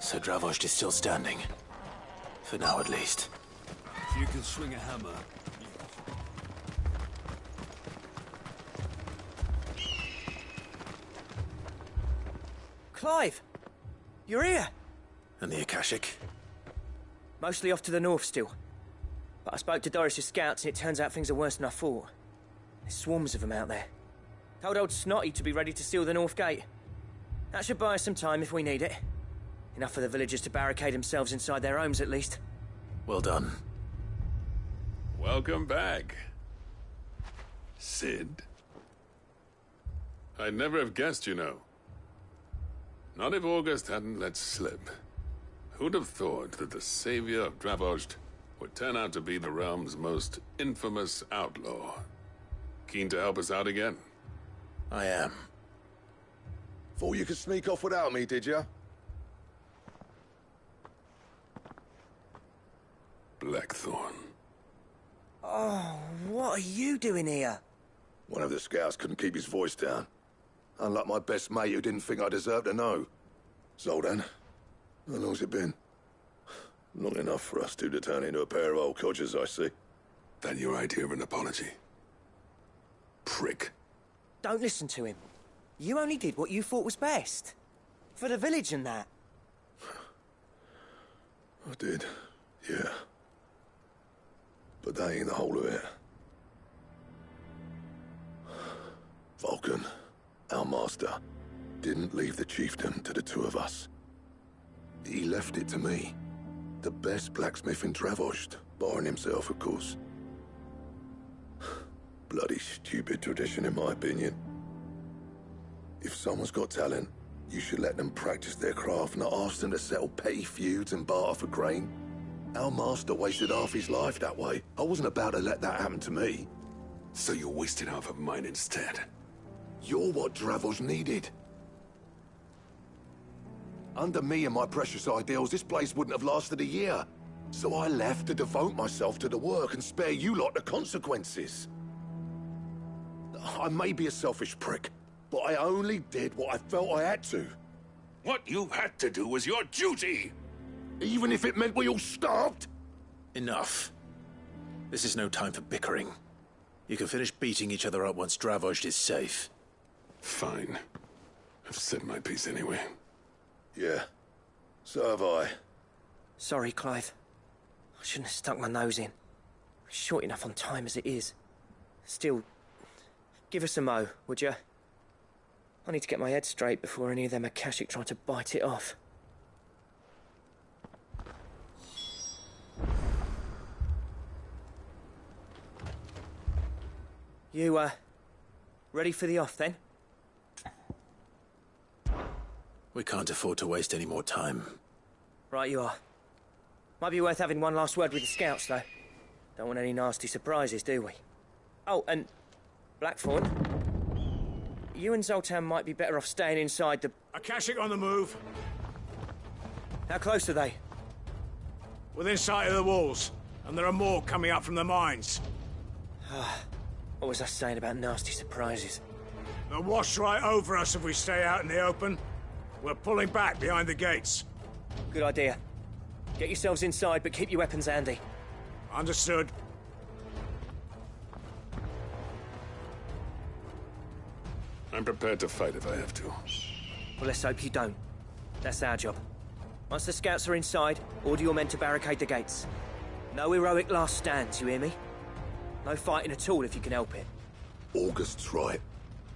So Dravost is still standing. For now, at least. If you can swing a hammer... Clive! You're here! And the Akashic? Mostly off to the north still. But I spoke to Doris's scouts and it turns out things are worse than I thought. There's swarms of them out there. Told old Snotty to be ready to seal the north gate. That should buy us some time if we need it. Enough for the villagers to barricade themselves inside their homes, at least. Well done. Welcome back, Sid. I'd never have guessed, you know. Not if August hadn't let slip. Who'd have thought that the savior of Dravost would turn out to be the realm's most infamous outlaw? Keen to help us out again? I am. Thought you could sneak off without me, did you? Blackthorn. Oh, what are you doing here? One of the scouts couldn't keep his voice down. Unlike my best mate who didn't think I deserved to know. Zoldan, how long's it been? Long enough for us two to turn into a pair of old codgers, I see. That your idea of an apology? Prick. Don't listen to him. You only did what you thought was best. For the village and that. I did, yeah. But that ain't the whole of it. Vulcan, our master, didn't leave the chiefdom to the two of us. He left it to me. The best blacksmith in Dravost, barring himself, of course. Bloody stupid tradition, in my opinion. If someone's got talent, you should let them practice their craft, not ask them to settle petty feuds and barter for grain. Our master wasted half his life that way. I wasn't about to let that happen to me. So you wasted half of mine instead? You're what Dravost needed. Under me and my precious ideals, this place wouldn't have lasted a year. So I left to devote myself to the work and spare you lot the consequences. I may be a selfish prick, but I only did what I felt I had to. What you had to do was your duty! Even if it meant we all starved? Enough. This is no time for bickering. You can finish beating each other up once Dravost is safe. Fine. I've said my piece anyway. Yeah, so have I. Sorry, Clive. I shouldn't have stuck my nose in. We're short enough on time as it is. Still, give us a mo, would you? I need to get my head straight before any of them Akashic try to bite it off. You, ready for the off, then? We can't afford to waste any more time. Right you are. Might be worth having one last word with the scouts, though. Don't want any nasty surprises, do we? Oh, and Blackthorn, you and Zoltan might be better off staying inside the... Akashic on the move. How close are they? Within sight of the walls. And there are more coming up from the mines. What was I saying about nasty surprises? They'll wash right over us if we stay out in the open. We're pulling back behind the gates. Good idea. Get yourselves inside, but keep your weapons handy. Understood. I'm prepared to fight if I have to. Well, let's hope you don't. That's our job. Once the scouts are inside, order your men to barricade the gates. No heroic last stands, you hear me? No fighting at all if you can help it. August's right.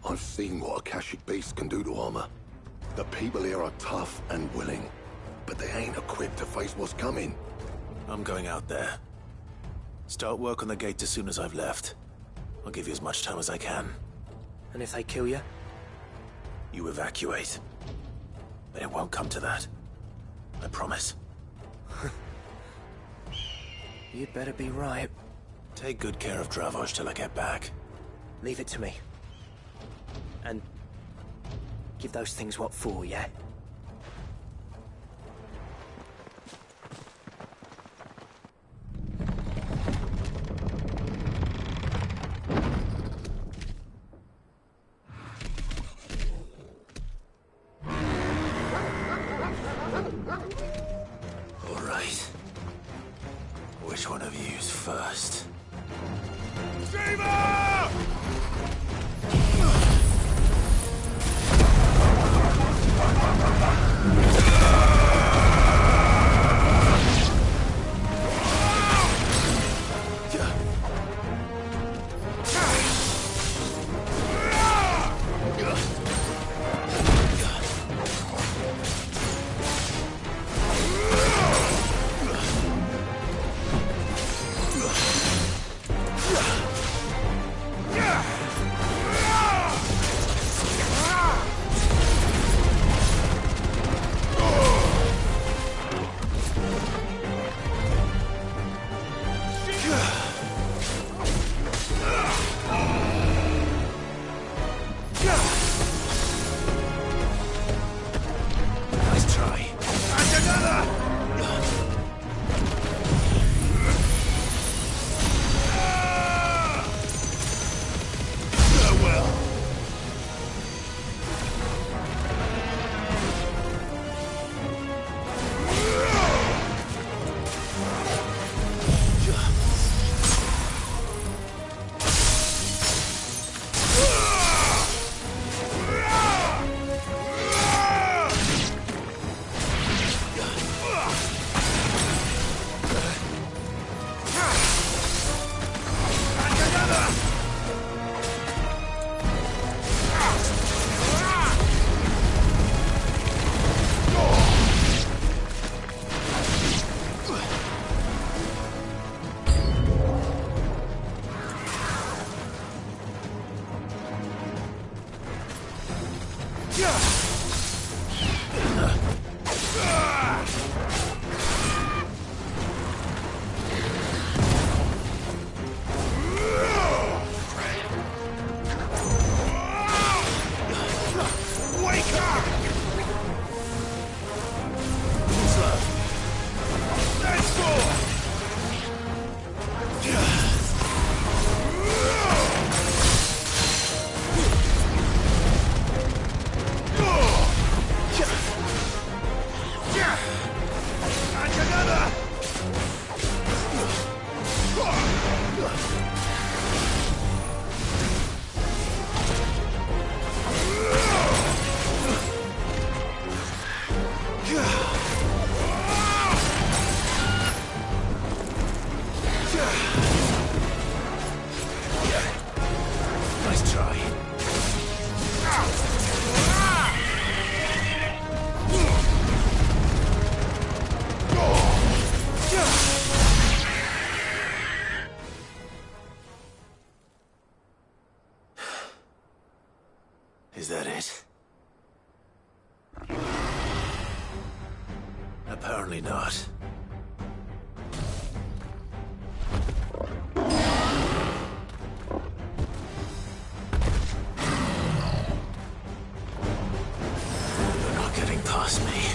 I've seen what Akashic beasts can do to armor. The people here are tough and willing. but they ain't equipped to face what's coming. I'm going out there. Start work on the gate as soon as I've left. I'll give you as much time as I can. And if they kill you? You evacuate. But it won't come to that. I promise. You better be right. Take good care of Dravoj till I get back. Leave it to me. And give those things what for, yeah? All right. Which one of you's first? Is that it? Apparently not. You're not getting past me.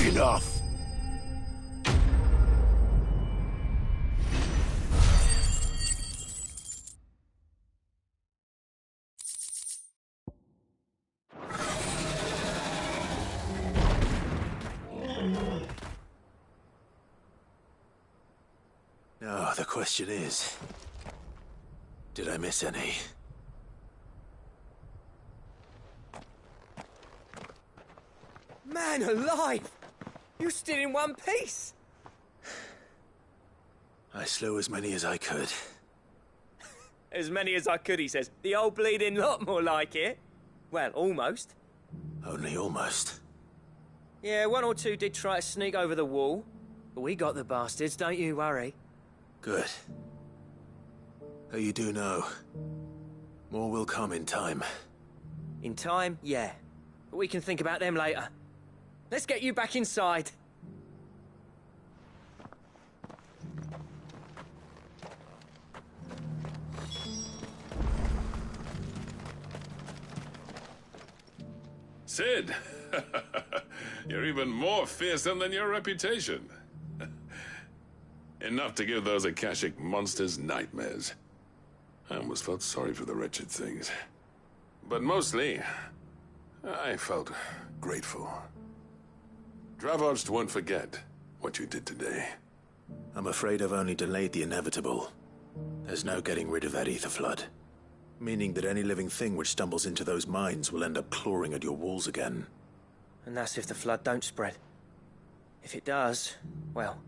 Enough! Now, the question is, did I miss any? Man alive! You're still in one piece! I slew as many as I could. As many as I could, he says. The old bleeding lot, more like it. Well, almost. Only almost. Yeah, one or two did try to sneak over the wall. But we got the bastards, don't you worry. Good. Though you do know, more will come in time. In time, yeah. But we can think about them later. Let's get you back inside. Sid! You're even more fearsome than your reputation. Enough to give those Akashic monsters nightmares. I almost felt sorry for the wretched things. But mostly, I felt grateful. Dravoged won't forget what you did today. I'm afraid I've only delayed the inevitable. There's no getting rid of that ether flood. Meaning that any living thing which stumbles into those mines will end up clawing at your walls again. And that's if the flood don't spread. If it does, well,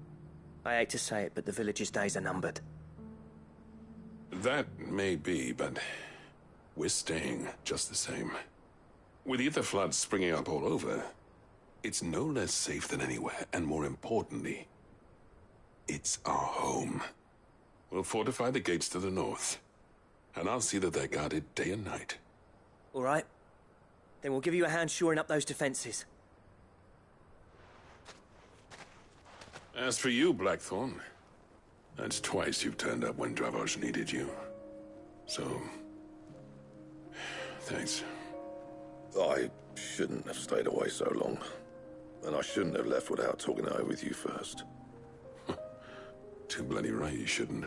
I hate to say it, but the village's days are numbered. That may be, but we're staying just the same. With ether floods springing up all over, it's no less safe than anywhere, and more importantly, it's our home. We'll fortify the gates to the north, and I'll see that they're guarded day and night. All right. Then we'll give you a hand shoring up those defenses. As for you, Blackthorn, that's twice you've turned up when Dravos needed you. So, thanks. I shouldn't have stayed away so long. And I shouldn't have left without talking it over with you first. Too bloody right you shouldn't.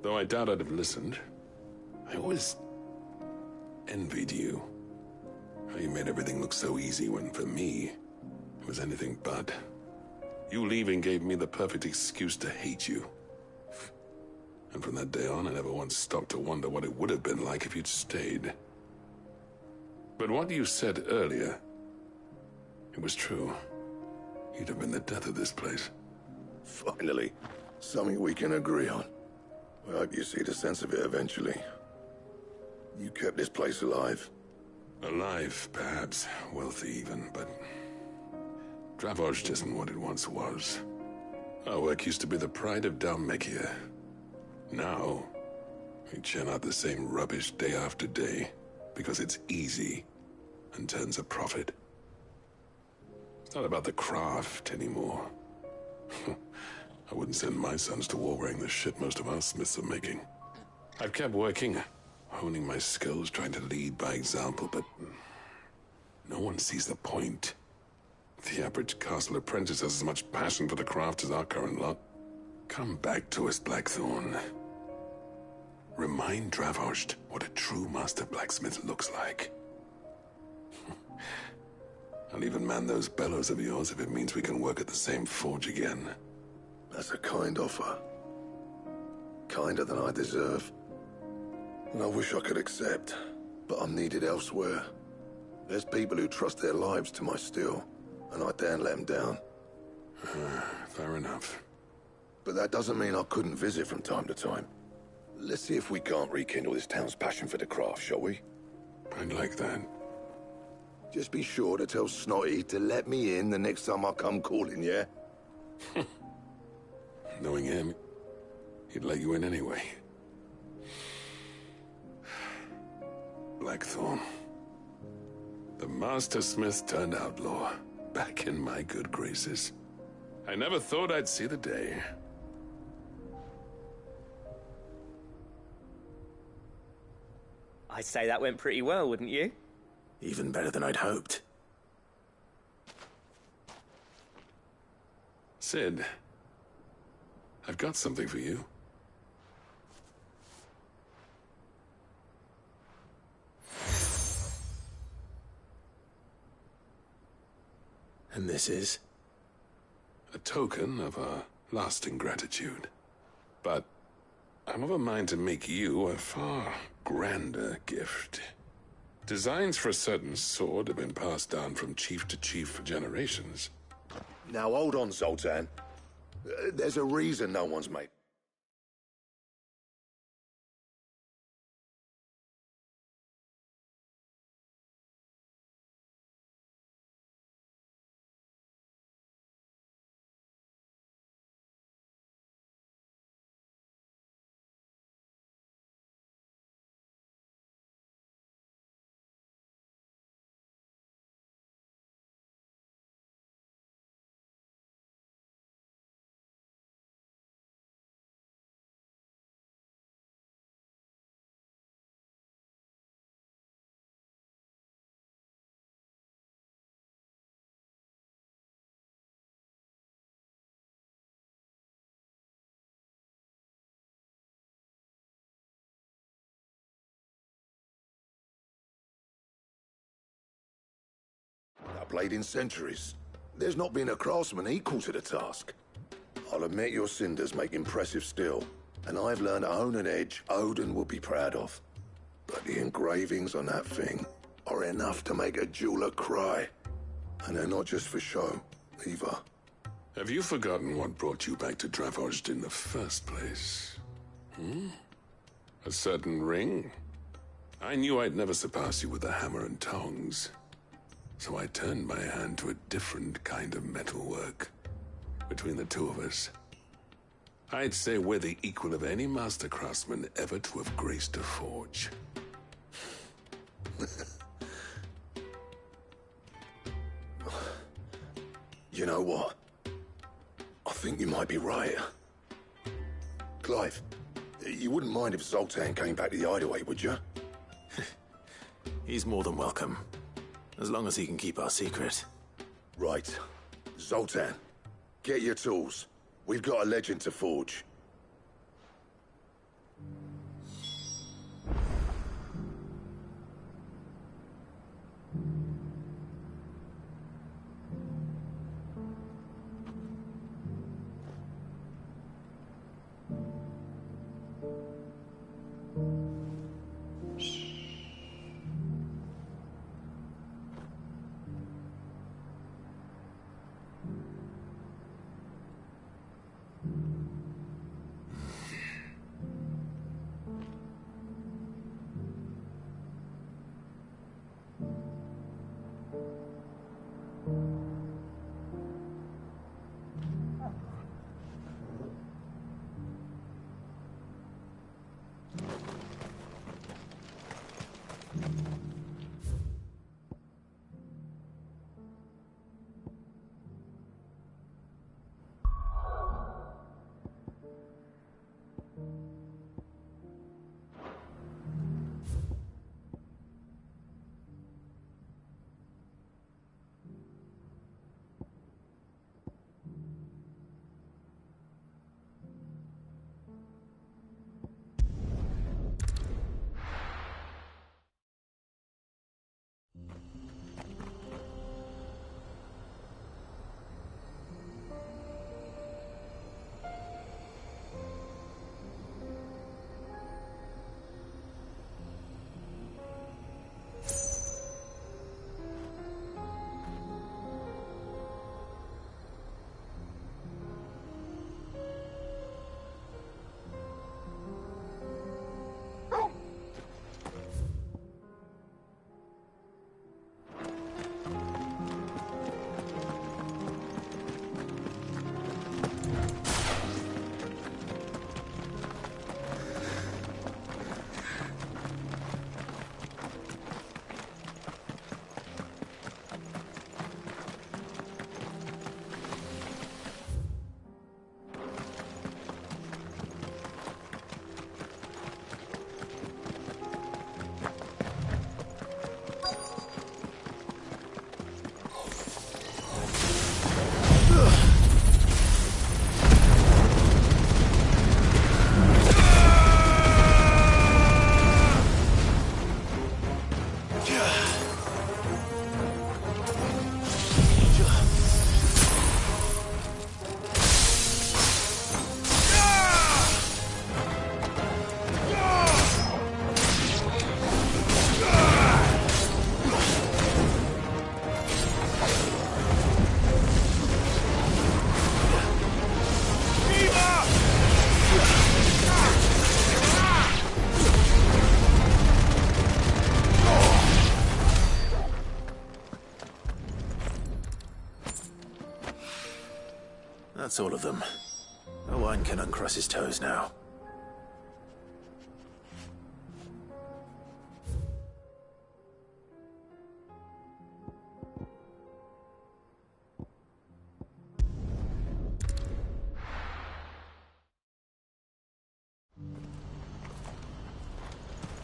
Though I doubt I'd have listened. I always envied you. How you made everything look so easy when, for me, it was anything but. You leaving gave me the perfect excuse to hate you. And from that day on, I never once stopped to wonder what it would have been like if you'd stayed. But what you said earlier, it was true. You'd have been the death of this place. Finally, something we can agree on. I hope you see the sense of it eventually. You kept this place alive. Alive, perhaps. Wealthy even, but Dravozh isn't what it once was. Our work used to be the pride of Dalmekia. Now, we churn out the same rubbish day after day because it's easy and turns a profit. It's not about the craft anymore. I wouldn't send my sons to war wearing the shit most of our smiths are making. I've kept working, honing my skills, trying to lead by example, but no one sees the point. The average castle apprentice has as much passion for the craft as our current lot. Come back to us, Blackthorn. remind Dravost what a true master blacksmith looks like. I'll even man those bellows of yours if it means we can work at the same forge again. That's a kind offer. Kinder than I deserve. And I wish I could accept, but I'm needed elsewhere. There's people who trust their lives to my steel, and I daren't let them down. Fair enough. But that doesn't mean I couldn't visit from time to time. Let's see if we can't rekindle this town's passion for the craft, shall we? I'd like that. Just be sure to tell Snotty to let me in the next time I come calling, yeah? Knowing him, he'd let you in anyway. Blackthorn. The Master Smith turned outlaw, back in my good graces. I never thought I'd see the day. I'd say that went pretty well, wouldn't you? Even better than I'd hoped. Sid, I've got something for you. And this is? A token of our lasting gratitude. But I'm of a mind to make you a far grander gift. Designs for a certain sword have been passed down from chief to chief for generations. Now hold on, Zoltan. There's a reason no one's made... That blade in centuries. There's not been a craftsman equal to the task. I'll admit your cinders make impressive steel, and I've learned to own an edge Odin will be proud of. But the engravings on that thing are enough to make a jeweler cry. And they're not just for show, either. Have you forgotten what brought you back to Dravost in the first place? A certain ring? I knew I'd never surpass you with a hammer and tongs. So I turned my hand to a different kind of metalwork. Between the two of us, I'd say we're the equal of any master craftsman ever to have graced a forge. You know what? I think you might be right. Clive, you wouldn't mind if Zoltan came back to the hideaway, would you? He's more than welcome. As long as he can keep our secret. Right. Zoltan, get your tools. We've got a legend to forge. That's all of them. Owain can uncross his toes now.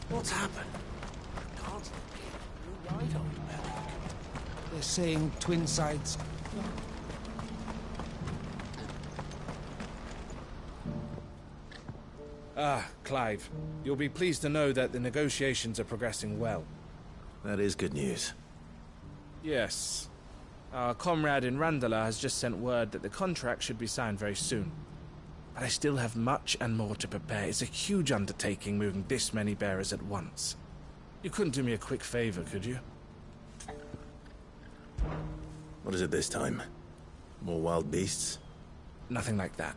What's happened? Can't you right on America? They're saying twin sides. Clive. You'll be pleased to know that the negotiations are progressing well. That is good news. Yes. Our comrade in Randala has just sent word that the contract should be signed very soon. But I still have much and more to prepare. It's a huge undertaking moving this many bearers at once. You couldn't do me a quick favor, could you? What is it this time? More wild beasts? Nothing like that.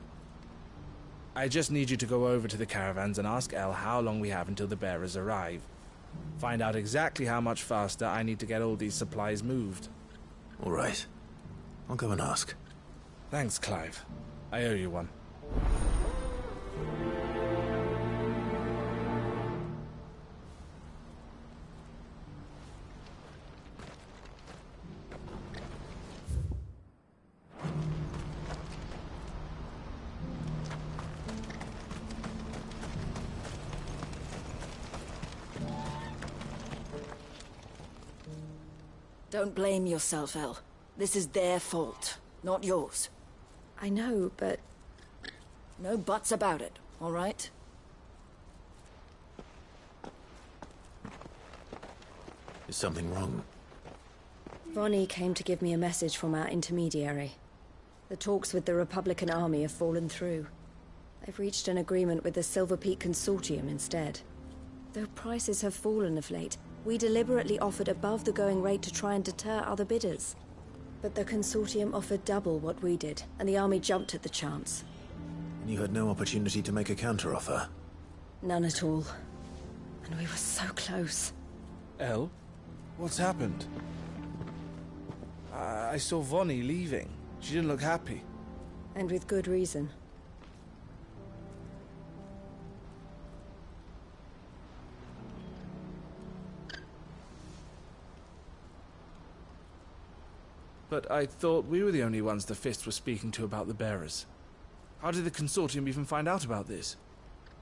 I just need you to go over to the caravans and ask El how long we have until the bearers arrive. Find out exactly how much faster I need to get all these supplies moved. All right. I'll go and ask. Thanks, Clive. I owe you one. Don't blame yourself, El. This is their fault, not yours. I know, but... No buts about it, all right? Is something wrong? Vonnie came to give me a message from our intermediary. The talks with the Republican army have fallen through. They've reached an agreement with the Silver Peak Consortium instead. Though prices have fallen of late, we deliberately offered above the going rate to try and deter other bidders. But the Consortium offered double what we did, and the army jumped at the chance. And you had no opportunity to make a counteroffer? None at all. And we were so close. El? What's happened? I saw Vonnie leaving. She didn't look happy. And with good reason. But I thought we were the only ones the Fist was speaking to about the bearers. How did the Consortium even find out about this?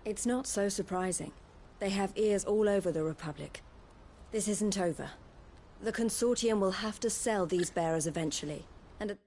It's not so surprising. They have ears all over the Republic. This isn't over. The Consortium will have to sell these bearers eventually, and at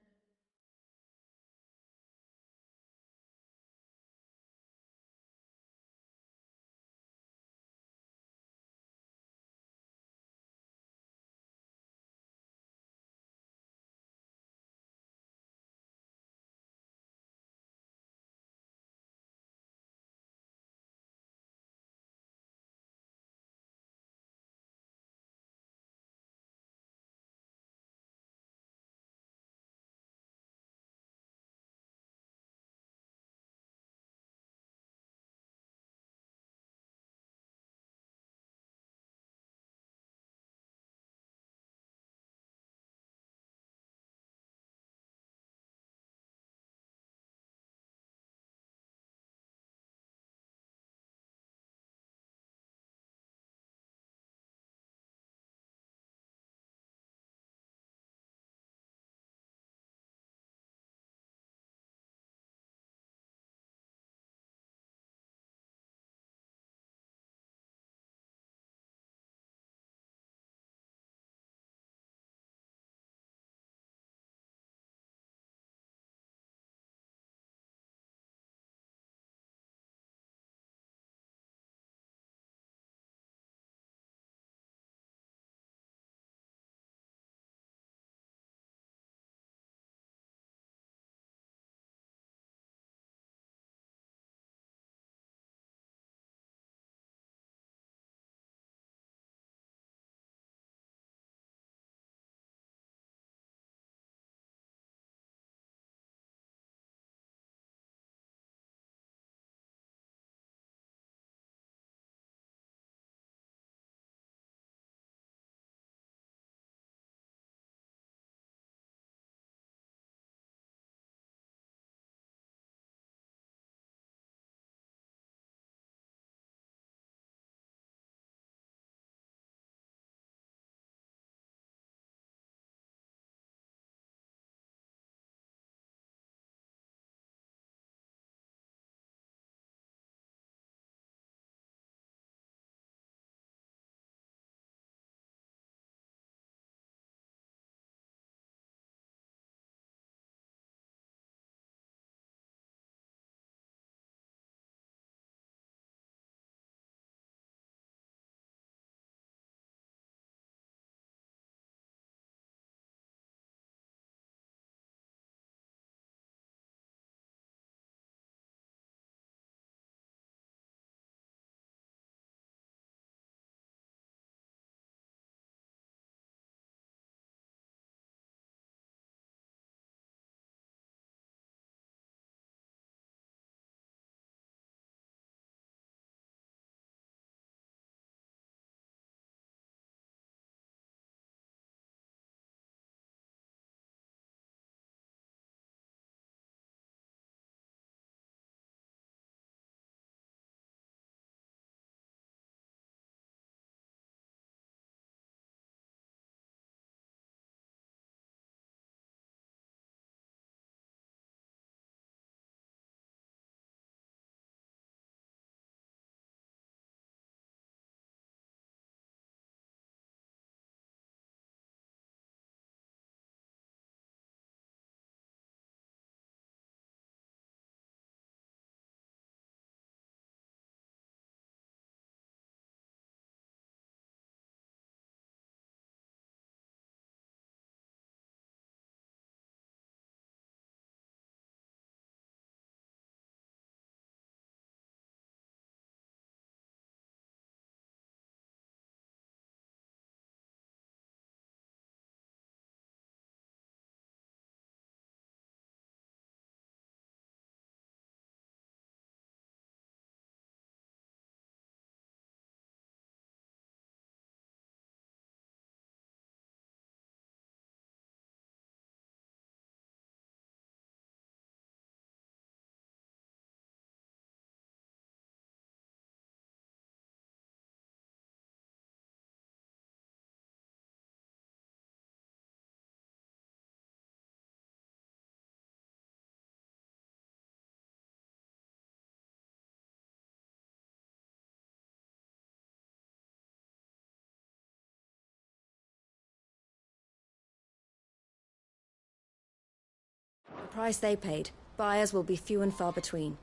price they paid, buyers will be few and far between.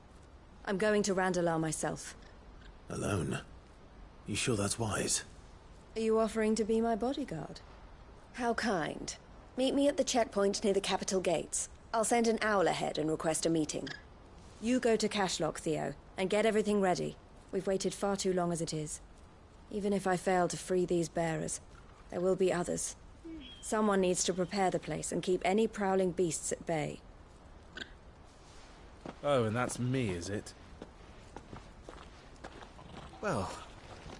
I'm going to Randalar myself. Alone? You sure that's wise? Are you offering to be my bodyguard? How kind. Meet me at the checkpoint near the capital gates. I'll send an owl ahead and request a meeting. You go to Cashlock, Theo, and get everything ready. We've waited far too long as it is. Even if I fail to free these bearers, there will be others. Someone needs to prepare the place and keep any prowling beasts at bay. Oh, and that's me, is it? Well,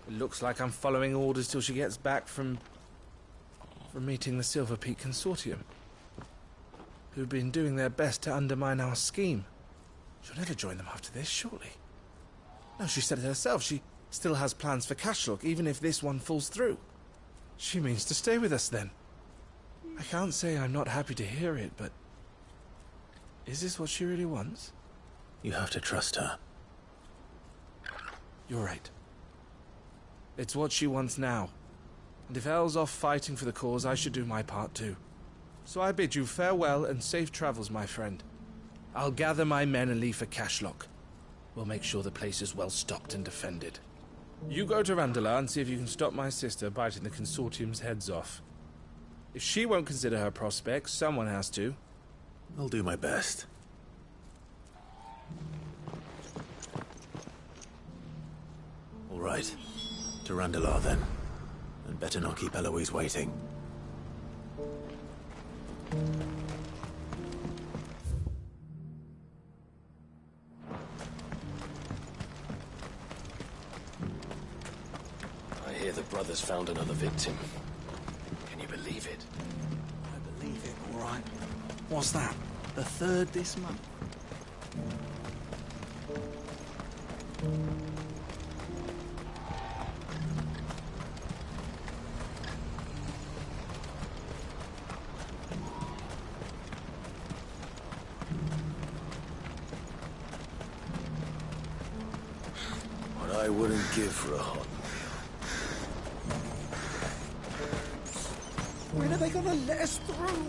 it looks like I'm following orders till she gets back from meeting the Silver Peak Consortium, who've been doing their best to undermine our scheme. She'll never join them after this, surely. No, she said it herself. She still has plans for Cashlock, even if this one falls through. She means to stay with us, then. I can't say I'm not happy to hear it, but... is this what she really wants? You have to trust her. You're right. It's what she wants now. And if Elle's off fighting for the cause, I should do my part too. So I bid you farewell and safe travels, my friend. I'll gather my men and leave for Cashlock. We'll make sure the place is well stocked and defended. You go to Randalar and see if you can stop my sister biting the Consortium's heads off. If she won't consider her prospects, someone has to. I'll do my best. All right. To Randalar, then. And better not keep Eloise waiting. I hear the brothers found another victim. Can you believe it? I believe it, all right. What's that? The third this month? What I wouldn't give for a hot meal. When are they gonna let us through?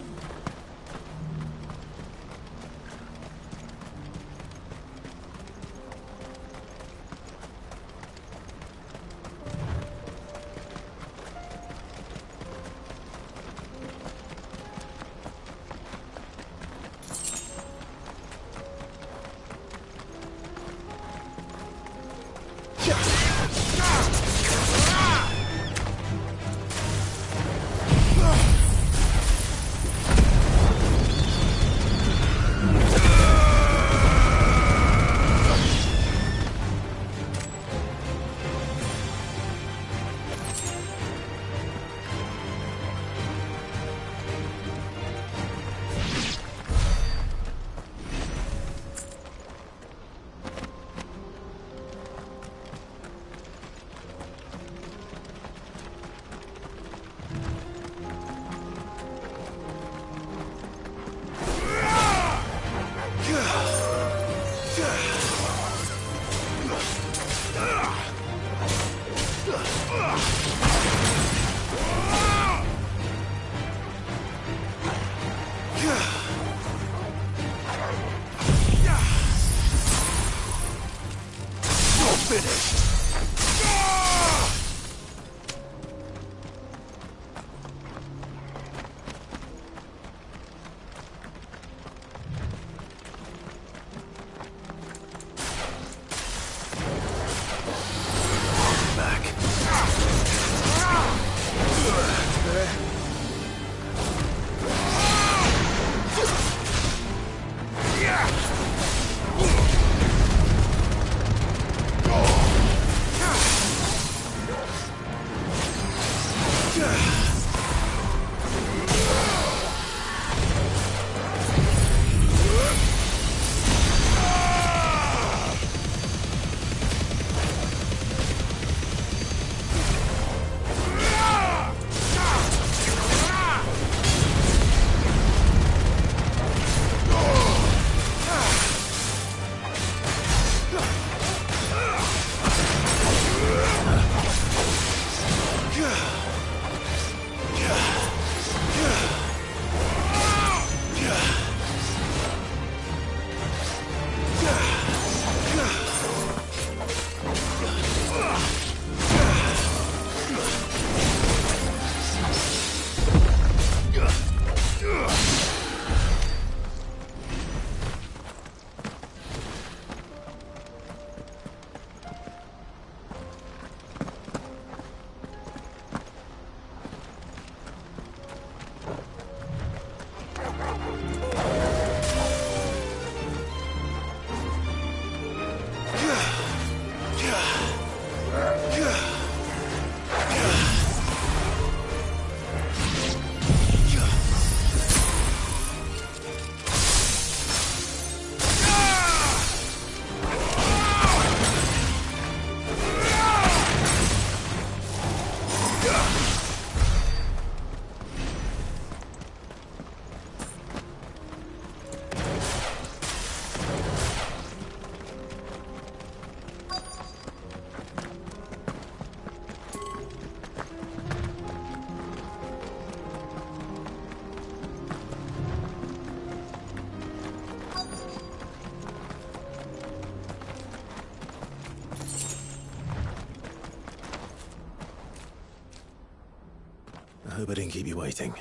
hope I didn't keep you waiting.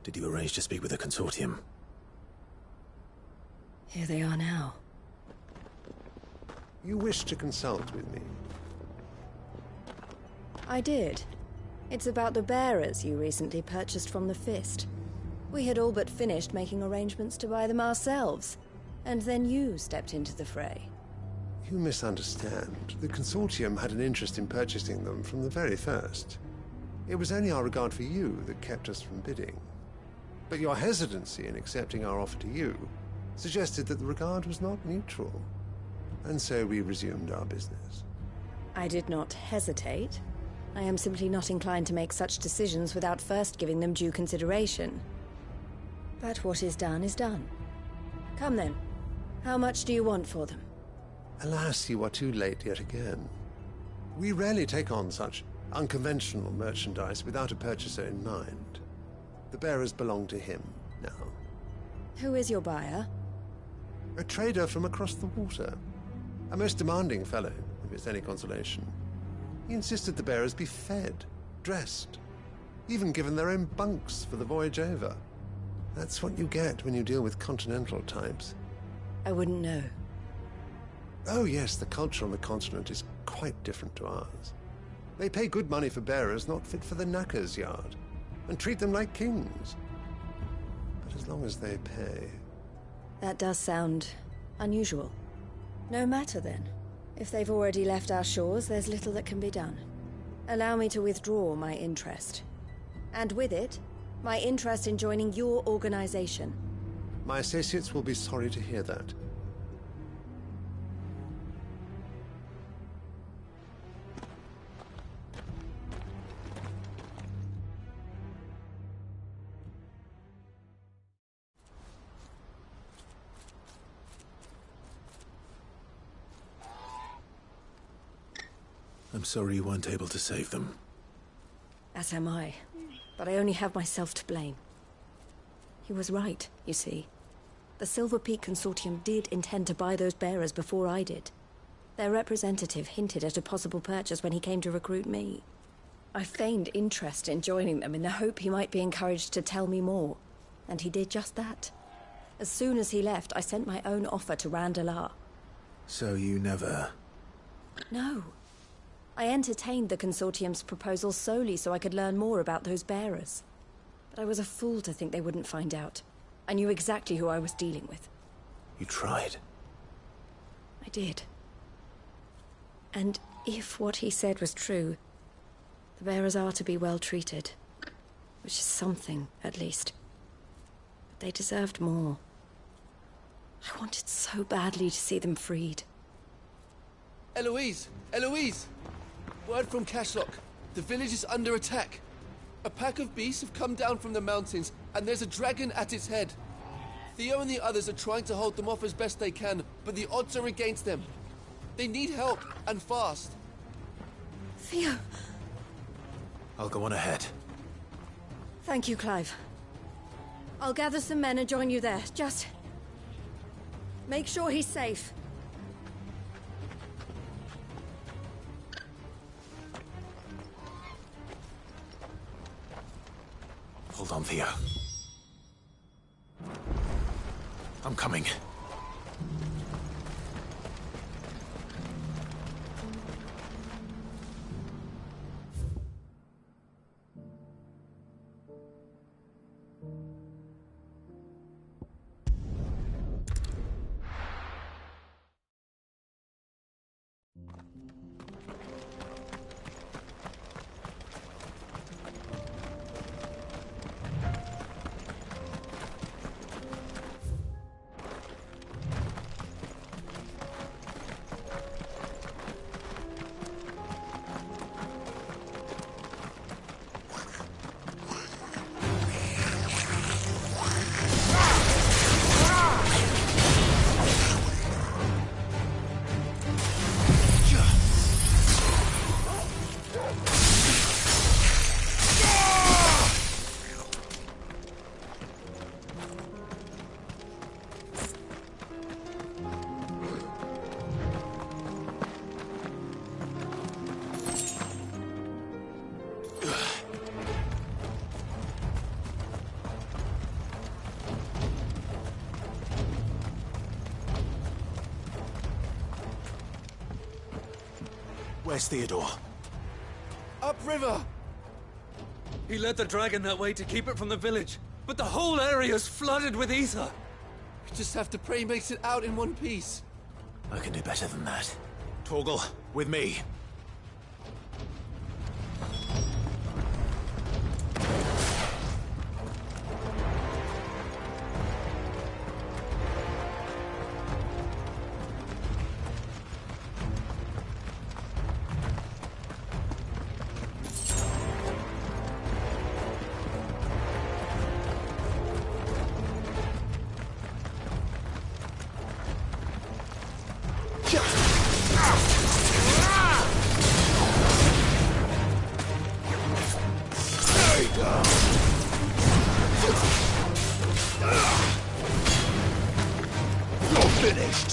Did you arrange to speak with the consortium? Here they are now. You wish to consult with me? I did. It's about the bearers you recently purchased from the Fist. We had all but finished making arrangements to buy them ourselves, and then you stepped into the fray. You misunderstand. The consortium had an interest in purchasing them from the very first. It was only our regard for you that kept us from bidding. But your hesitancy in accepting our offer to you suggested that the regard was not mutual. And so we resumed our business. I did not hesitate. I am simply not inclined to make such decisions without first giving them due consideration. But what is done is done. Come then. How much do you want for them? Alas, you are too late yet again. We rarely take on such unconventional merchandise without a purchaser in mind. The bearers belong to him now. Who is your buyer? A trader from across the water. A most demanding fellow, if it's any consolation. He insisted the bearers be fed, dressed, even given their own bunks for the voyage over. That's what you get when you deal with continental types. I wouldn't know. Oh yes, the culture on the continent is quite different to ours. They pay good money for bearers not fit for the knacker's yard, and treat them like kings. But as long as they pay... That does sound unusual. No matter then. If they've already left our shores, there's little that can be done. Allow me to withdraw my interest. And with it, my interest in joining your organization. My associates will be sorry to hear that. I'm sorry you weren't able to save them. As am I. But I only have myself to blame. He was right, you see. The Silver Peak Consortium did intend to buy those bearers before I did. Their representative hinted at a possible purchase when he came to recruit me. I feigned interest in joining them in the hope he might be encouraged to tell me more. And he did just that. As soon as he left, I sent my own offer to Randalar. So you never... No. I entertained the Consortium's proposal solely so I could learn more about those bearers. But I was a fool to think they wouldn't find out. I knew exactly who I was dealing with. You tried. I did. And if what he said was true, the bearers are to be well treated. Which is something, at least. But they deserved more. I wanted so badly to see them freed. Eloise! Eloise! Word from Cashlock. The village is under attack. A pack of beasts have come down from the mountains, and there's a dragon at its head. Theo and the others are trying to hold them off as best they can, but the odds are against them. They need help, and fast. Theo! I'll go on ahead. Thank you, Clive. I'll gather some men and join you there. Just... make sure he's safe. Hold on, Theo. I'm coming. Where's Theodore? Upriver! He led the dragon that way to keep it from the village, but the whole area's flooded with ether. We just have to pray he makes it out in one piece. I can do better than that. Torgal, with me. Finished!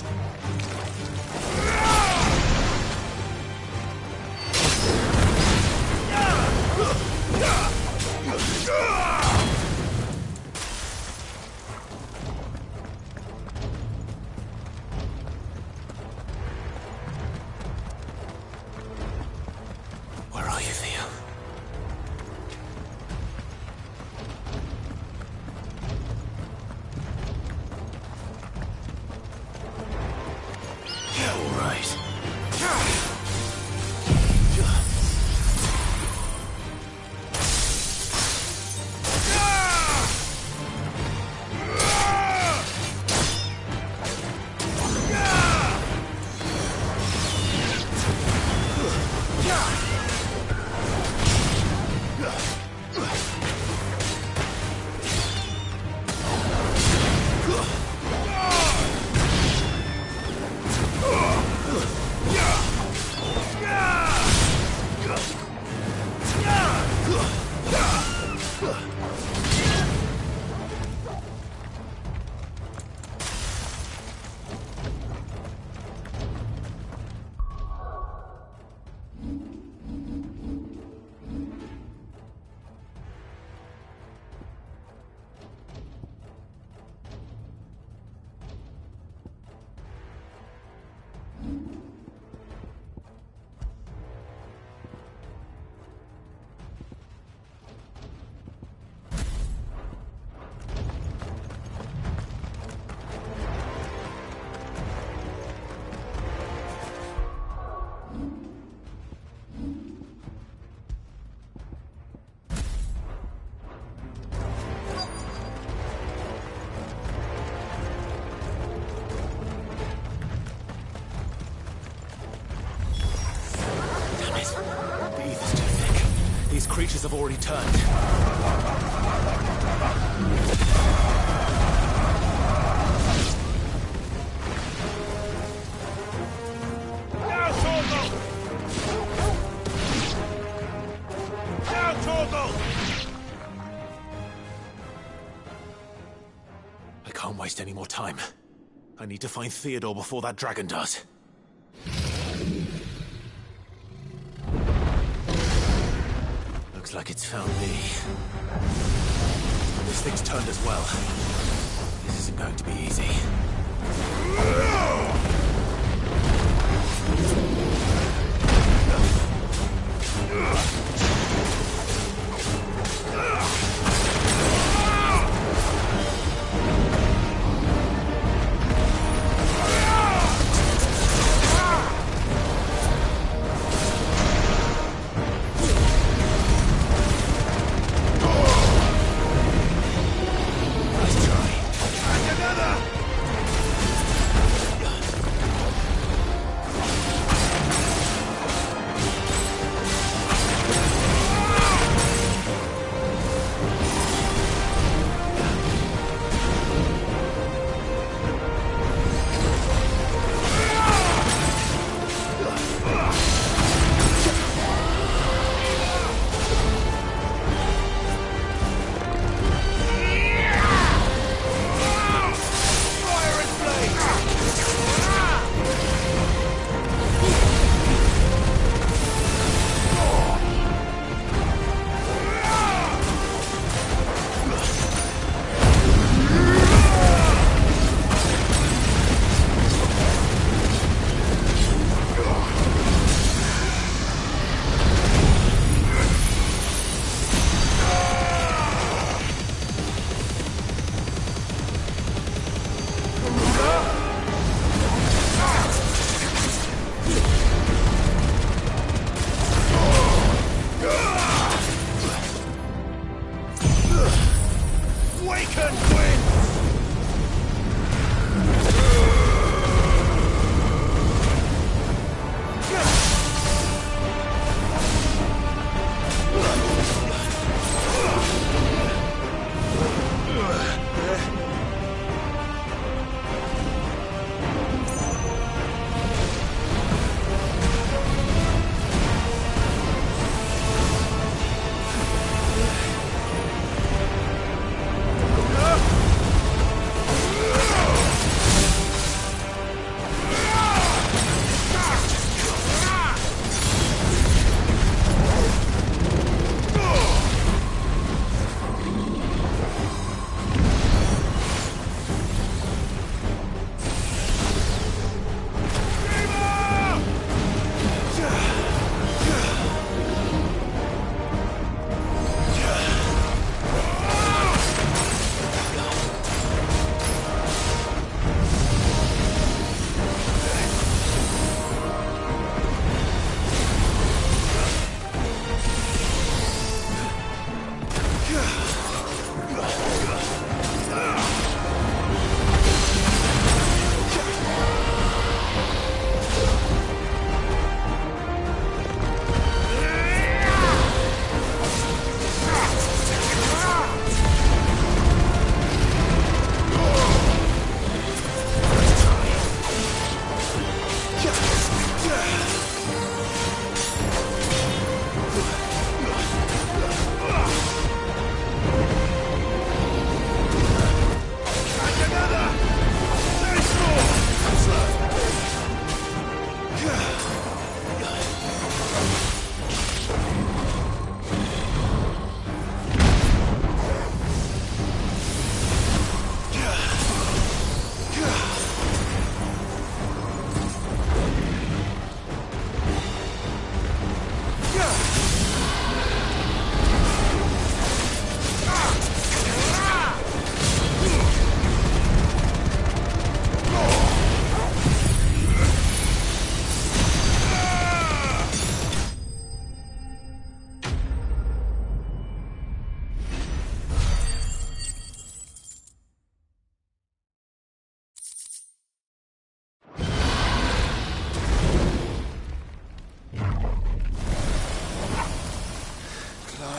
Where are you, Theo? All right. Creatures have already turned. Now, Torgal! Now, Torgal! I can't waste any more time. I need to find Theodore before that dragon does. Looks like it's found me. This thing's turned as well. This isn't going to be easy.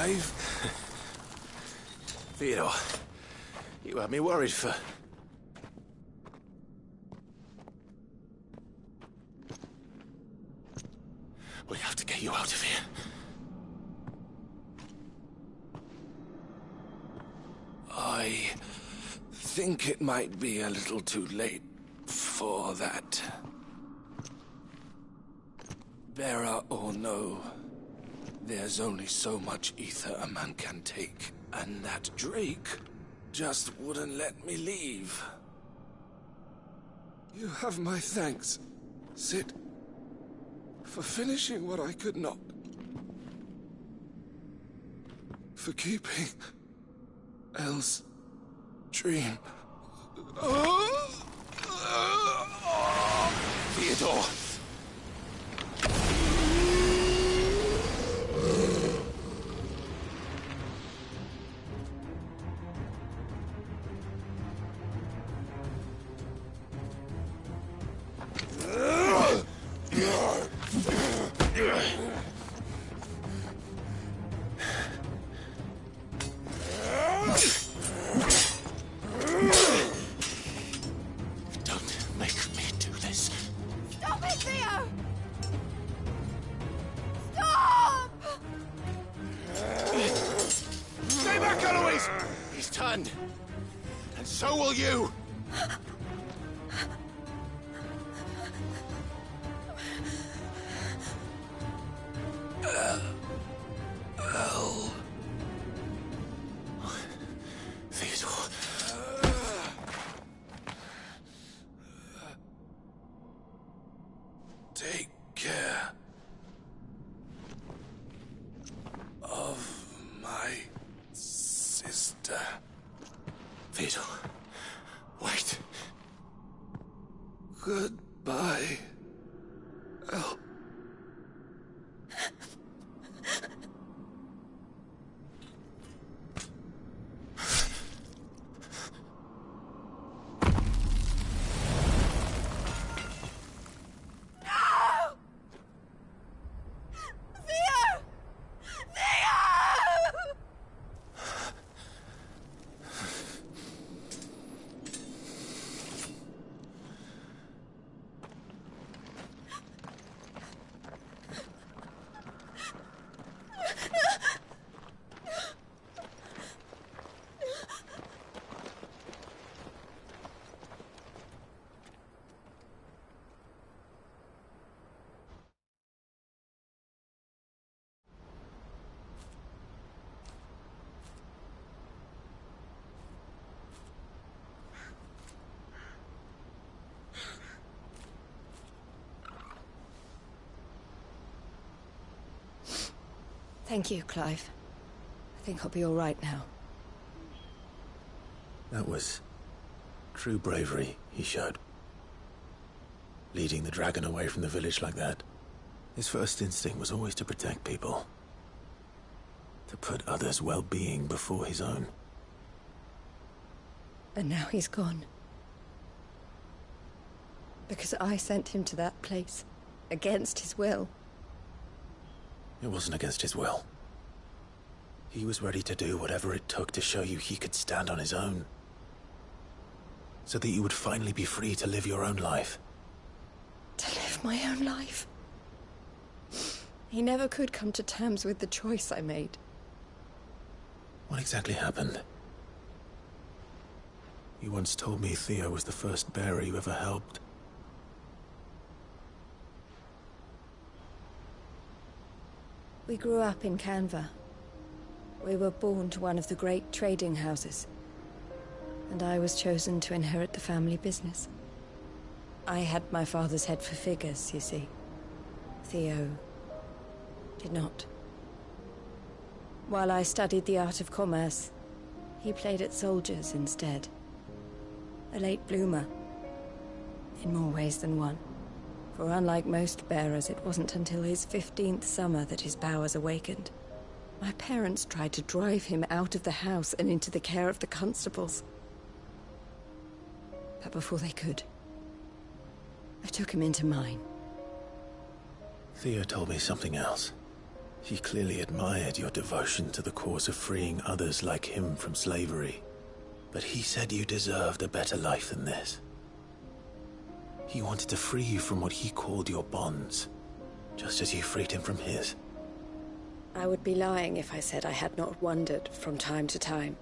Clive? Theodore, you had me worried for... We have to get you out of here. I think it might be a little too late for that. Bearer or no, there's only so much ether a man can take, and that Drake just wouldn't let me leave. You have my thanks, Sid, for finishing what I could not. For keeping Elle's dream. Theodore! Don't make me do this. Stop it, Theo! Stop! Stay back, Eloise! He's turned. And so will you! Theodore. Take care of my sister. Theodore, wait. Goodbye, Elle. Thank you, Clive. I think I'll be all right now. That was true bravery he showed. Leading the dragon away from the village like that. His first instinct was always to protect people. To put others' well-being before his own. And now he's gone. Because I sent him to that place, against his will. It wasn't against his will. He was ready to do whatever it took to show you he could stand on his own. So that you would finally be free to live your own life. To live my own life? He never could come to terms with the choice I made. What exactly happened? You once told me Theo was the first bearer you ever helped. We grew up in Canva. We were born to one of the great trading houses. And I was chosen to inherit the family business. I had my father's head for figures, you see. Theo did not. While I studied the art of commerce, he played at soldiers instead. A late bloomer. In more ways than one. For unlike most bearers, it wasn't until his 15th summer that his powers awakened. My parents tried to drive him out of the house and into the care of the constables. But before they could, I took him into mine. Theo told me something else. He clearly admired your devotion to the cause of freeing others like him from slavery. But he said you deserved a better life than this. He wanted to free you from what he called your bonds, just as you freed him from his. I would be lying if I said I had not wondered from time to time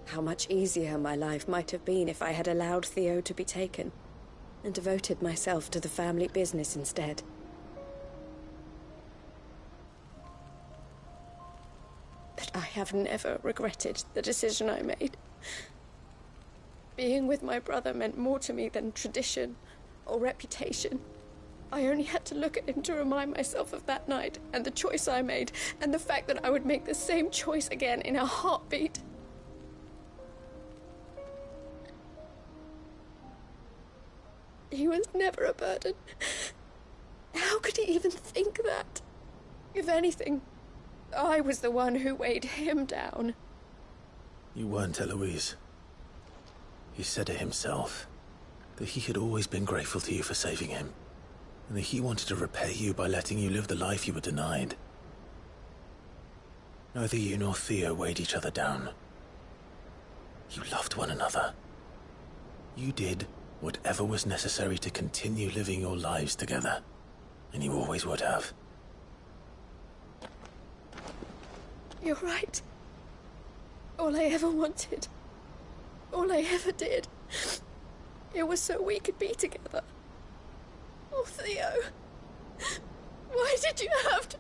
how much easier my life might have been if I had allowed Theo to be taken and devoted myself to the family business instead. But I have never regretted the decision I made. Being with my brother meant more to me than tradition or reputation. I only had to look at him to remind myself of that night and the choice I made and the fact that I would make the same choice again in a heartbeat. He was never a burden. How could he even think that? If anything, I was the one who weighed him down. You weren't, Eloise. He said it himself, that he had always been grateful to you for saving him, and that he wanted to repay you by letting you live the life you were denied. Neither you nor Theo weighed each other down. You loved one another. You did whatever was necessary to continue living your lives together, and you always would have. You're right. All I ever wanted, all I ever did, it was so we could be together. Oh, Theo, why did you have to...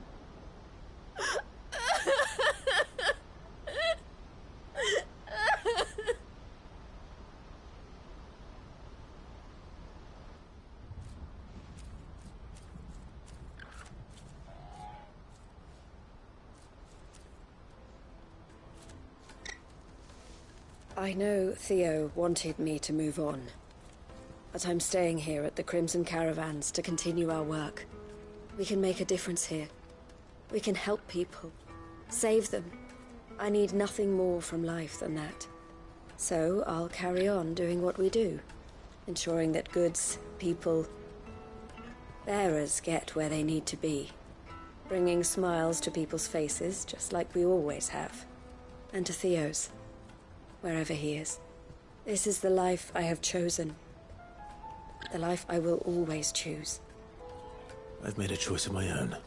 I know Theo wanted me to move on, but I'm staying here at the Crimson Caravans to continue our work. We can make a difference here. We can help people, save them. I need nothing more from life than that. So I'll carry on doing what we do, ensuring that goods, people, bearers get where they need to be, bringing smiles to people's faces just like we always have, and to Theo's. Wherever he is. This is the life I have chosen. The life I will always choose. I've made a choice of my own.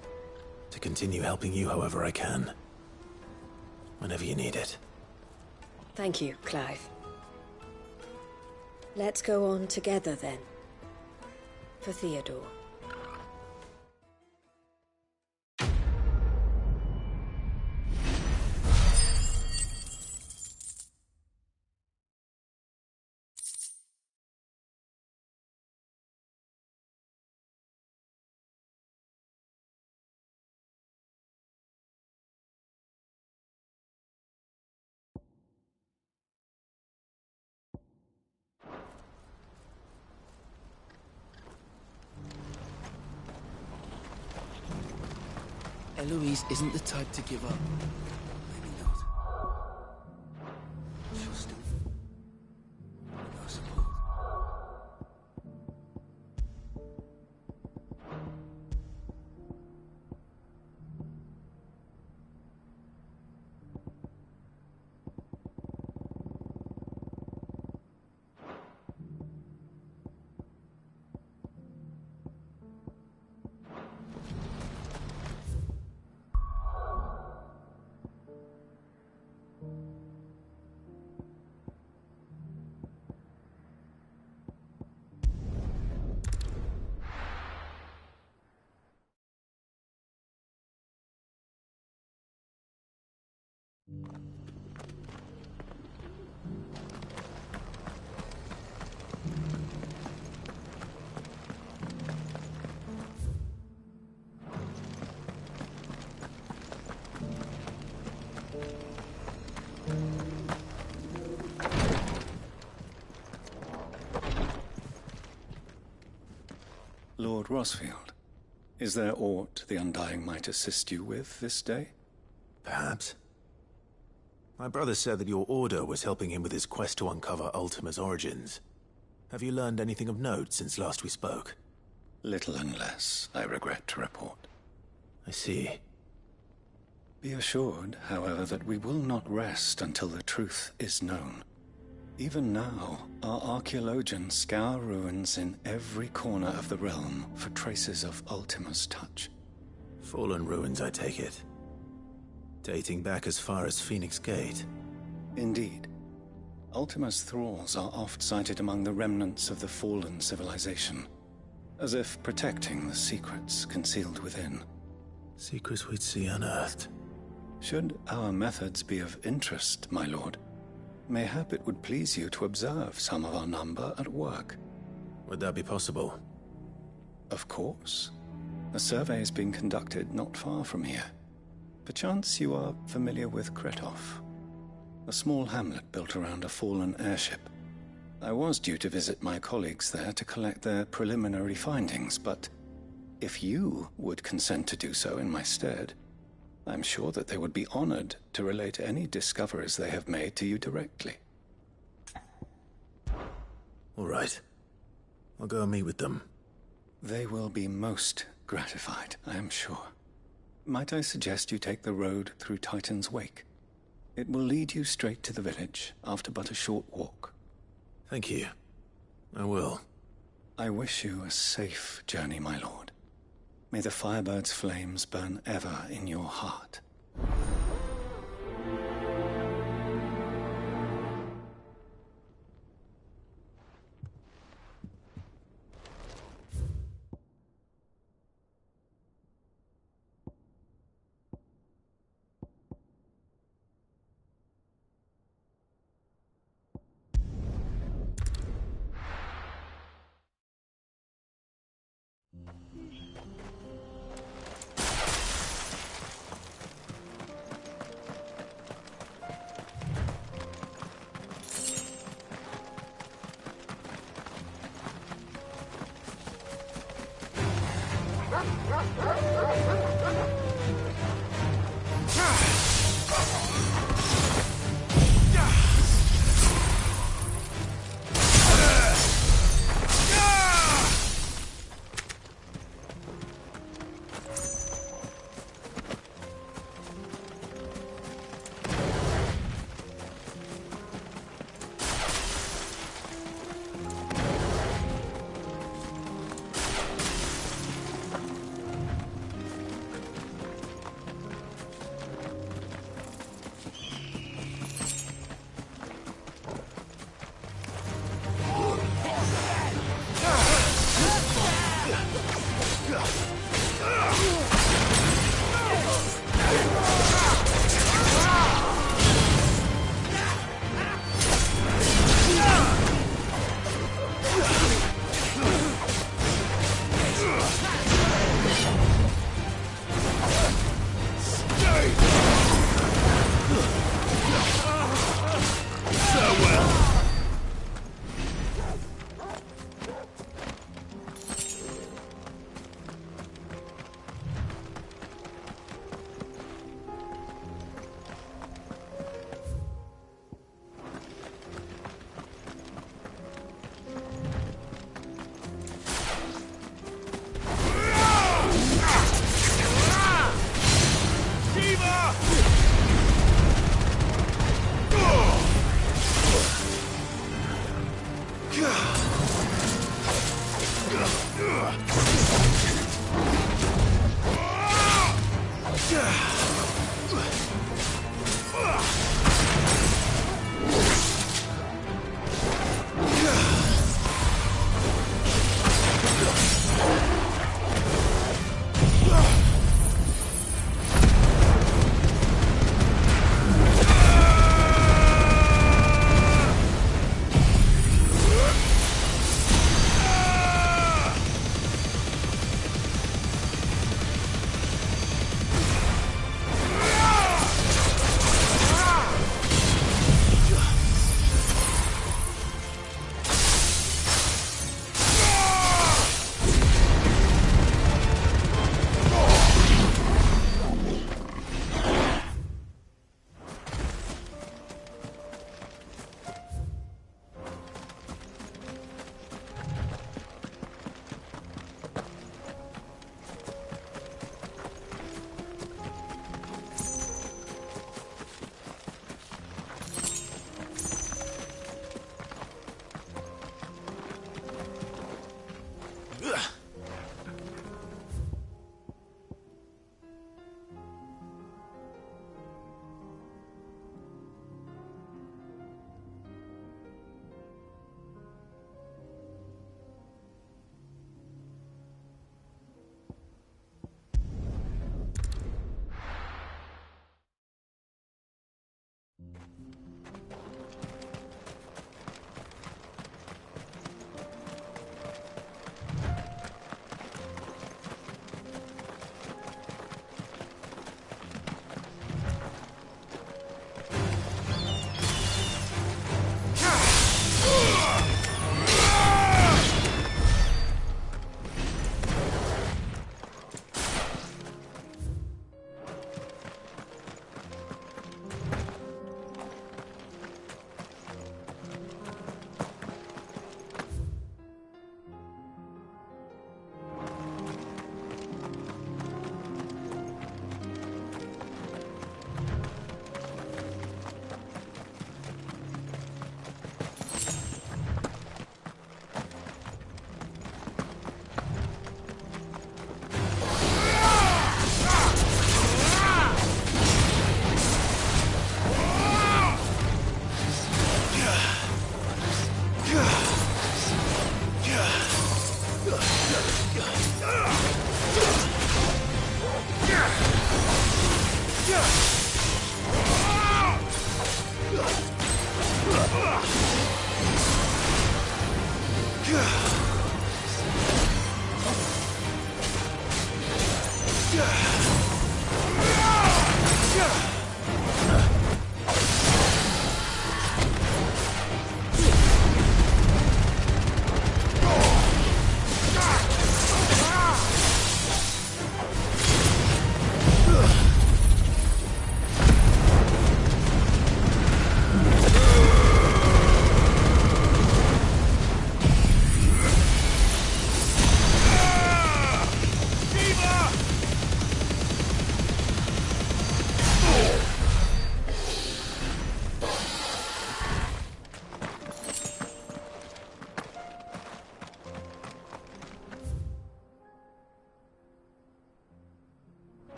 To continue helping you however I can. Whenever you need it. Thank you, Clive. Let's go on together then. For Theodore. Eloise isn't the type to give up. Maybe not. She'll still... No support. Lord Rosfield, is there aught the Undying might assist you with this day? Perhaps. My brother said that your order was helping him with his quest to uncover Ultima's origins. Have you learned anything of note since last we spoke? Little and less, I regret to report. I see. Be assured, however, that we will not rest until the truth is known. Even now, our archaeologians scour ruins in every corner of the realm for traces of Ultima's touch. Fallen ruins, I take it. Dating back as far as Phoenix Gate. Indeed. Ultima's thralls are oft sighted among the remnants of the fallen civilization, as if protecting the secrets concealed within. Secrets we'd see unearthed. Should our methods be of interest, my lord, mayhap it would please you to observe some of our number at work. Would that be possible? Of course. A survey is being conducted not far from here. Perchance you are familiar with Kretov, a small hamlet built around a fallen airship. I was due to visit my colleagues there to collect their preliminary findings, but if you would consent to do so in my stead, I'm sure that they would be honored to relate any discoveries they have made to you directly. All right. I'll go and meet with them. They will be most gratified, I am sure. Might I suggest you take the road through Titan's Wake? It will lead you straight to the village after but a short walk. Thank you. I will. I wish you a safe journey, my lord. May the Firebird's flames burn ever in your heart.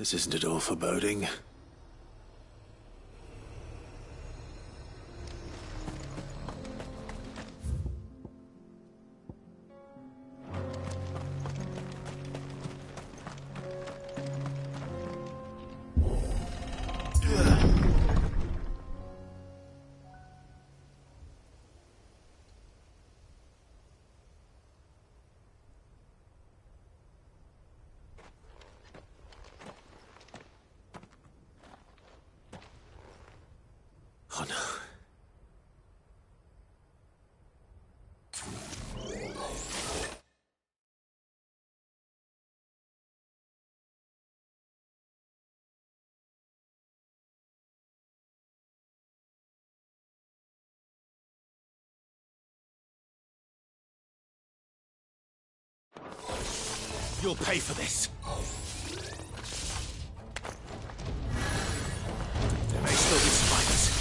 This isn't at all foreboding. Oh no. You'll pay for this. There may still be survivors.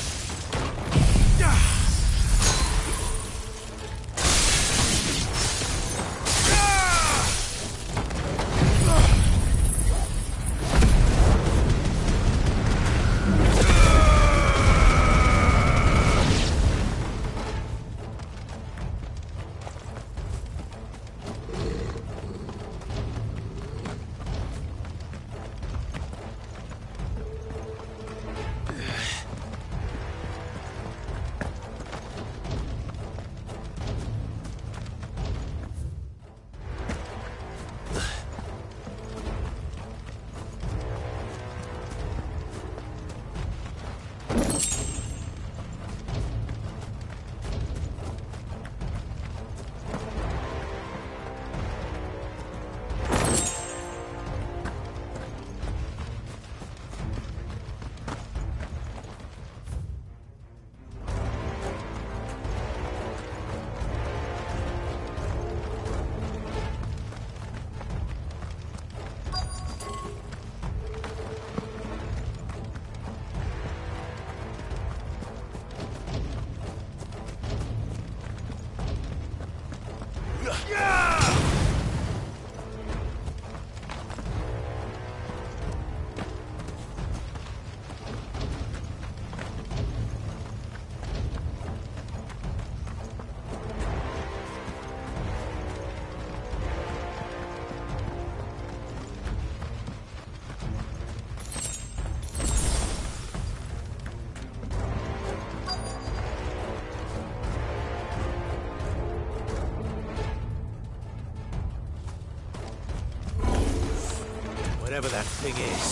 Whatever that thing is,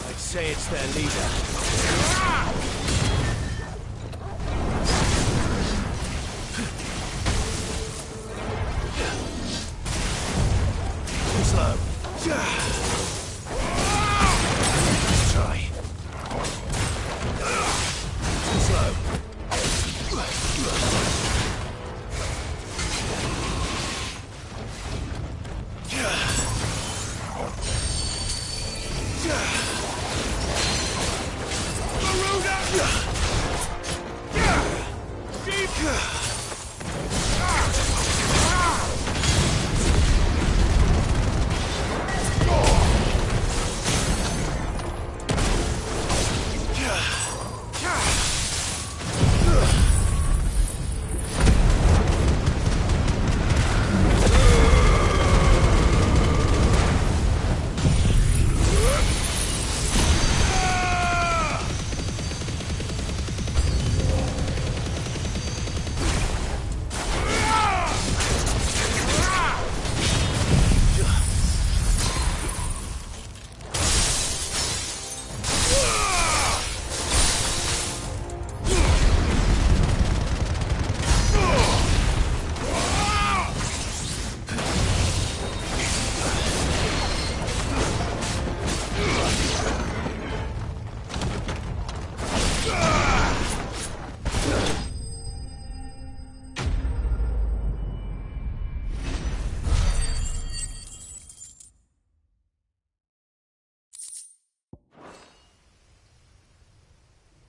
I'd say it's their leader. Too slow. Let's try. Too slow.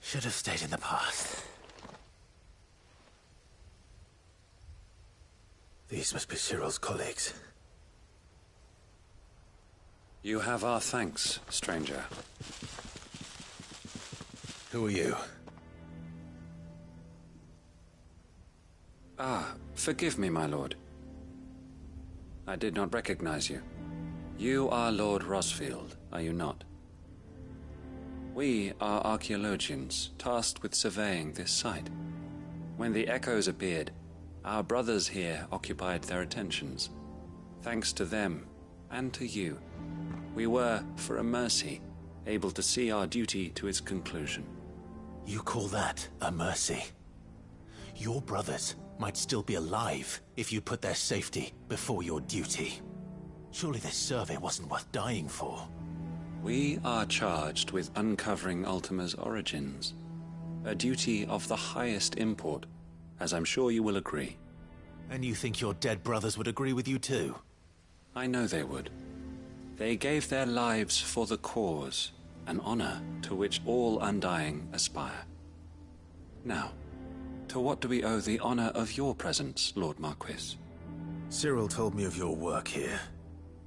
Should have stayed in the past. These must be Cyril's colleagues. You have our thanks, stranger. Who are you? Ah, forgive me, my lord. I did not recognize you. You are Lord Rosfield, are you not? We are archaeologians, tasked with surveying this site. When the echoes appeared, our brothers here occupied their attentions. Thanks to them, and to you, we were, for a mercy, able to see our duty to its conclusion. You call that a mercy? Your brothers might still be alive if you put their safety before your duty. Surely this survey wasn't worth dying for. We are charged with uncovering Ultima's origins. A duty of the highest import, as I'm sure you will agree. And you think your dead brothers would agree with you too? I know they would. They gave their lives for the cause, an honor to which all Undying aspire. Now, to what do we owe the honor of your presence, Lord Marquis? Cyril told me of your work here,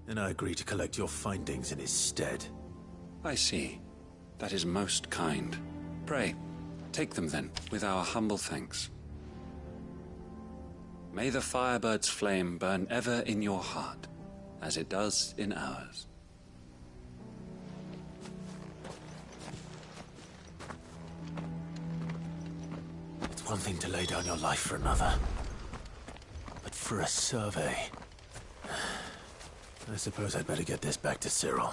and I agreed to collect your findings in his stead. I see. That is most kind. Pray, take them then, with our humble thanks. May the Firebird's flame burn ever in your heart, as it does in ours. It's one thing to lay down your life for another, but for a survey... I suppose I'd better get this back to Cyril.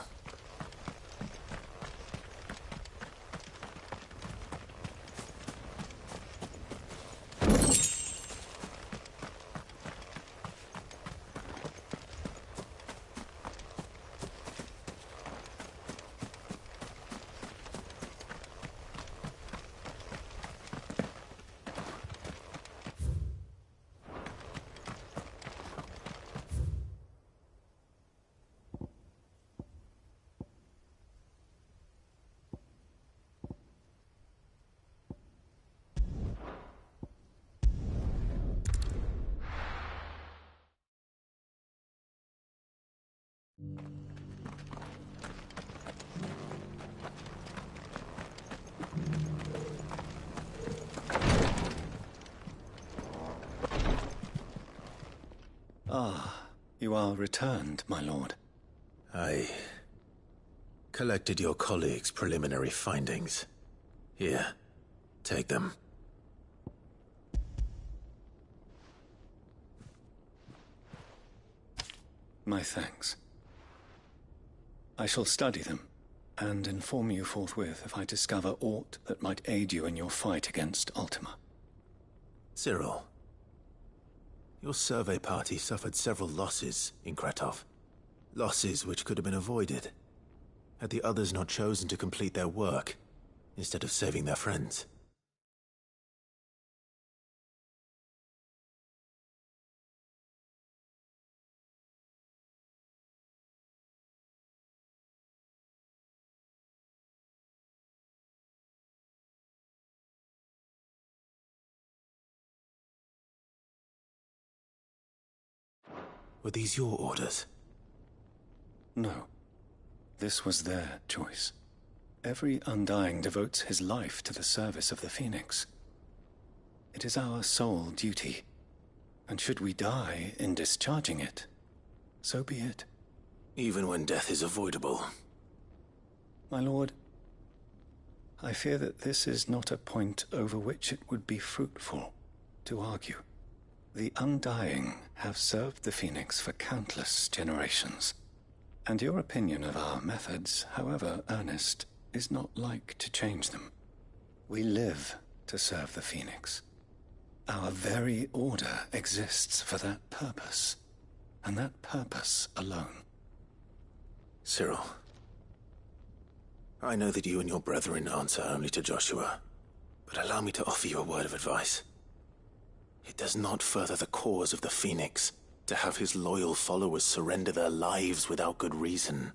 Ah, you are returned, my lord. I collected your colleagues' preliminary findings. Here, take them. My thanks. I shall study them, and inform you forthwith if I discover aught that might aid you in your fight against Ultima. Cyril, your survey party suffered several losses in Kretov. Losses which could have been avoided, had the others not chosen to complete their work, instead of saving their friends. Were these your orders? No. This was their choice. Every Undying devotes his life to the service of the Phoenix. It is our sole duty, and should we die in discharging it, so be it. Even when death is avoidable. My lord, I fear that this is not a point over which it would be fruitful to argue. The Undying have served the Phoenix for countless generations, and your opinion of our methods, however earnest, is not like to change them. We live to serve the Phoenix. Our very order exists for that purpose, and that purpose alone. Cyril, I know that you and your brethren answer only to Joshua, but allow me to offer you a word of advice. It does not further the cause of the Phoenix to have his loyal followers surrender their lives without good reason.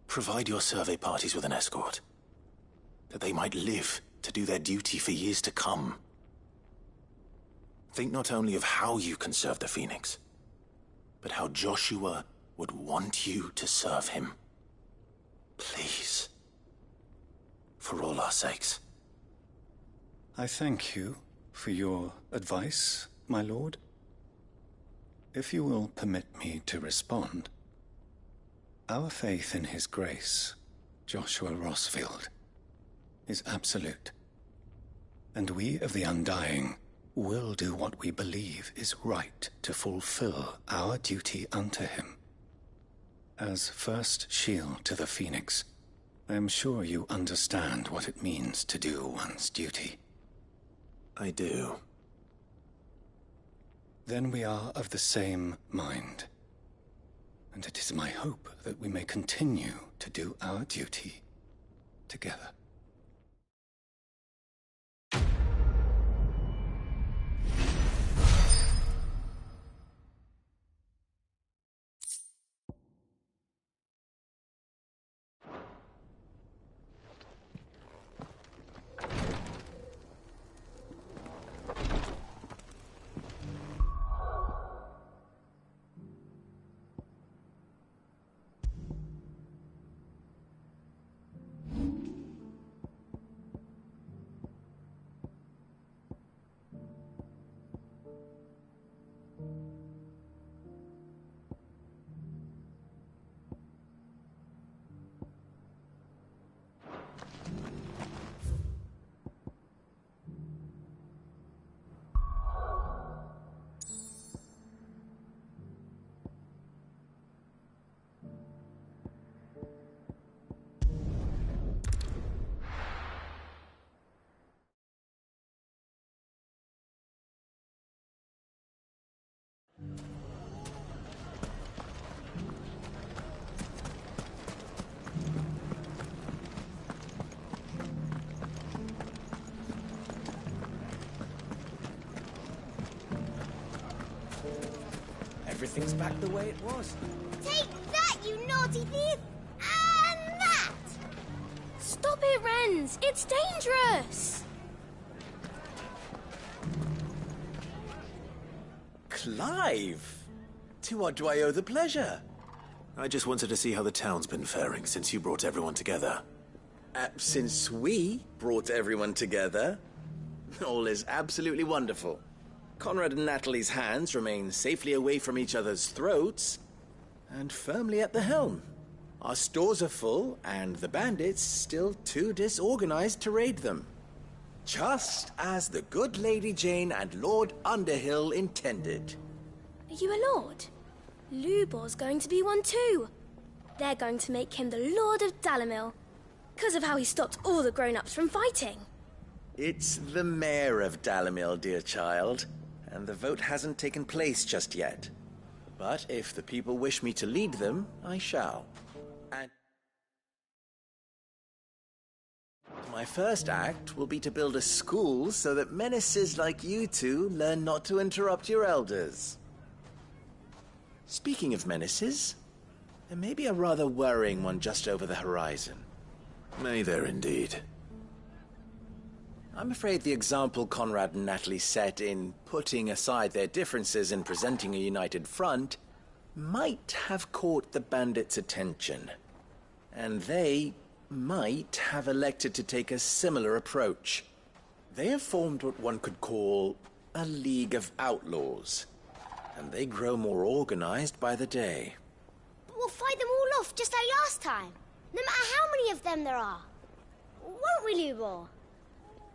Provide your survey parties with an escort, that they might live to do their duty for years to come. Think not only of how you can serve the Phoenix, but how Joshua would want you to serve him. Please. For all our sakes. I thank you for your advice, my lord. If you will permit me to respond, our faith in his grace, Joshua Rossfield, is absolute. And we of the Undying will do what we believe is right to fulfill our duty unto him. As first shield to the Phoenix, I am sure you understand what it means to do one's duty. I do. Then we are of the same mind. And it is my hope that we may continue to do our duty together. Everything's back the way it was. Take that, you naughty thief! And that! Stop it, Wrens! It's dangerous! Clive! To what do I owe the pleasure? I just wanted to see how the town's been faring since you brought everyone together. Since we brought everyone together, all is absolutely wonderful. Conrad and Natalie's hands remain safely away from each other's throats, and firmly at the helm. Our stores are full, and the bandits still too disorganized to raid them. Just as the good Lady Jane and Lord Underhill intended. Are you a lord? Lubor's going to be one too. They're going to make him the Lord of Dalamil, because of how he stopped all the grown-ups from fighting. It's the mayor of Dalamil, dear child, and the vote hasn't taken place just yet. But if the people wish me to lead them, I shall. And my first act will be to build a school so that menaces like you two learn not to interrupt your elders. Speaking of menaces, there may be a rather worrying one just over the horizon. May there indeed. I'm afraid the example Conrad and Natalie set in putting aside their differences and presenting a united front might have caught the bandits' attention. And they might have elected to take a similar approach. They have formed what one could call a League of Outlaws, and they grow more organized by the day. But we'll fight them all off just like last time, no matter how many of them there are. Won't we, Lubor?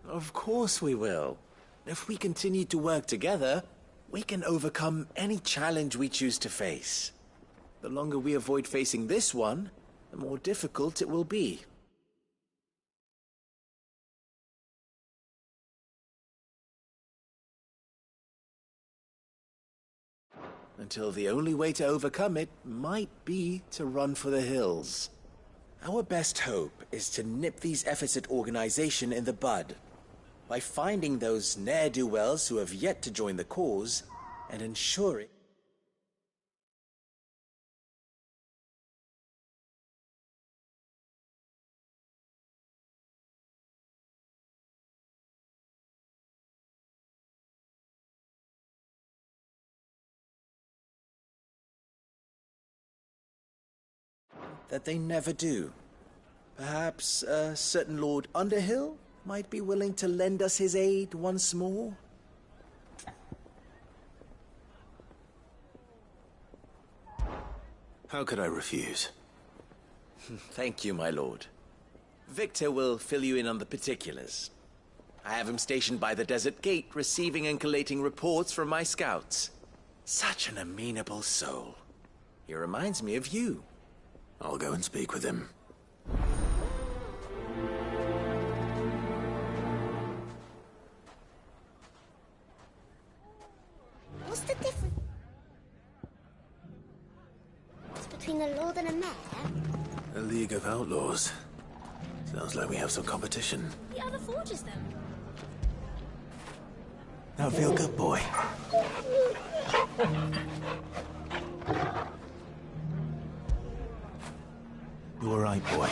Of course we will. If we continue to work together, we can overcome any challenge we choose to face. The longer we avoid facing this one, the more difficult it will be. Until the only way to overcome it might be to run for the hills. Our best hope is to nip these efforts at organization in the bud, by finding those ne'er-do-wells who have yet to join the cause, and ensuring that they never do. Perhaps a certain Lord Underhill might be willing to lend us his aid once more? How could I refuse? Thank you, my lord. Victor will fill you in on the particulars. I have him stationed by the desert gate, receiving and collating reports from my scouts. Such an amenable soul. He reminds me of you. I'll go and speak with him. What's the difference between a lord and a mayor? A League of Outlaws. Sounds like we have some competition. The other forges them. Now feel good, boy. You all right, boy?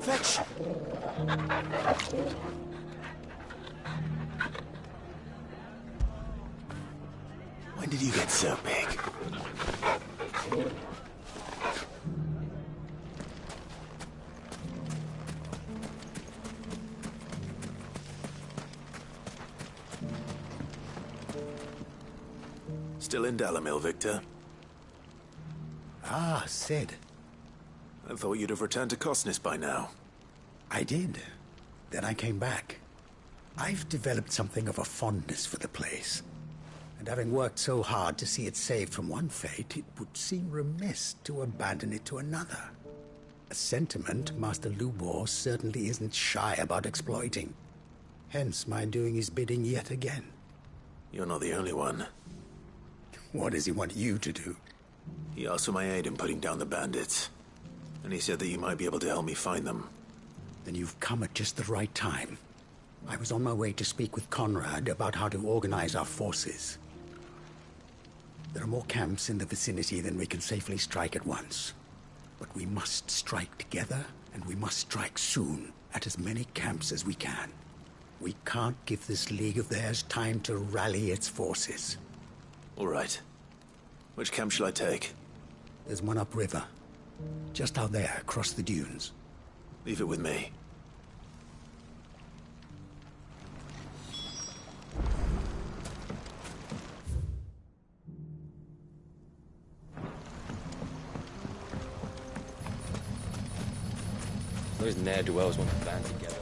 Fetch! When did you get so big? Still in Dalamil, Victor? Ah, Sid. I thought you'd have returned to Cosnis by now. I did. Then I came back. I've developed something of a fondness for the place. And having worked so hard to see it saved from one fate, it would seem remiss to abandon it to another. A sentiment Master Lubor certainly isn't shy about exploiting. Hence my doing his bidding yet again. You're not the only one. What does he want you to do? He asked for my aid in putting down the bandits. And he said that you might be able to help me find them. Then you've come at just the right time. I was on my way to speak with Conrad about how to organize our forces. There are more camps in the vicinity than we can safely strike at once. But we must strike together, and we must strike soon at as many camps as we can. We can't give this league of theirs time to rally its forces. All right. Which camp shall I take? There's one upriver. Just out there, across the dunes. Leave it with me. Those ne'er-do-wells want to band together.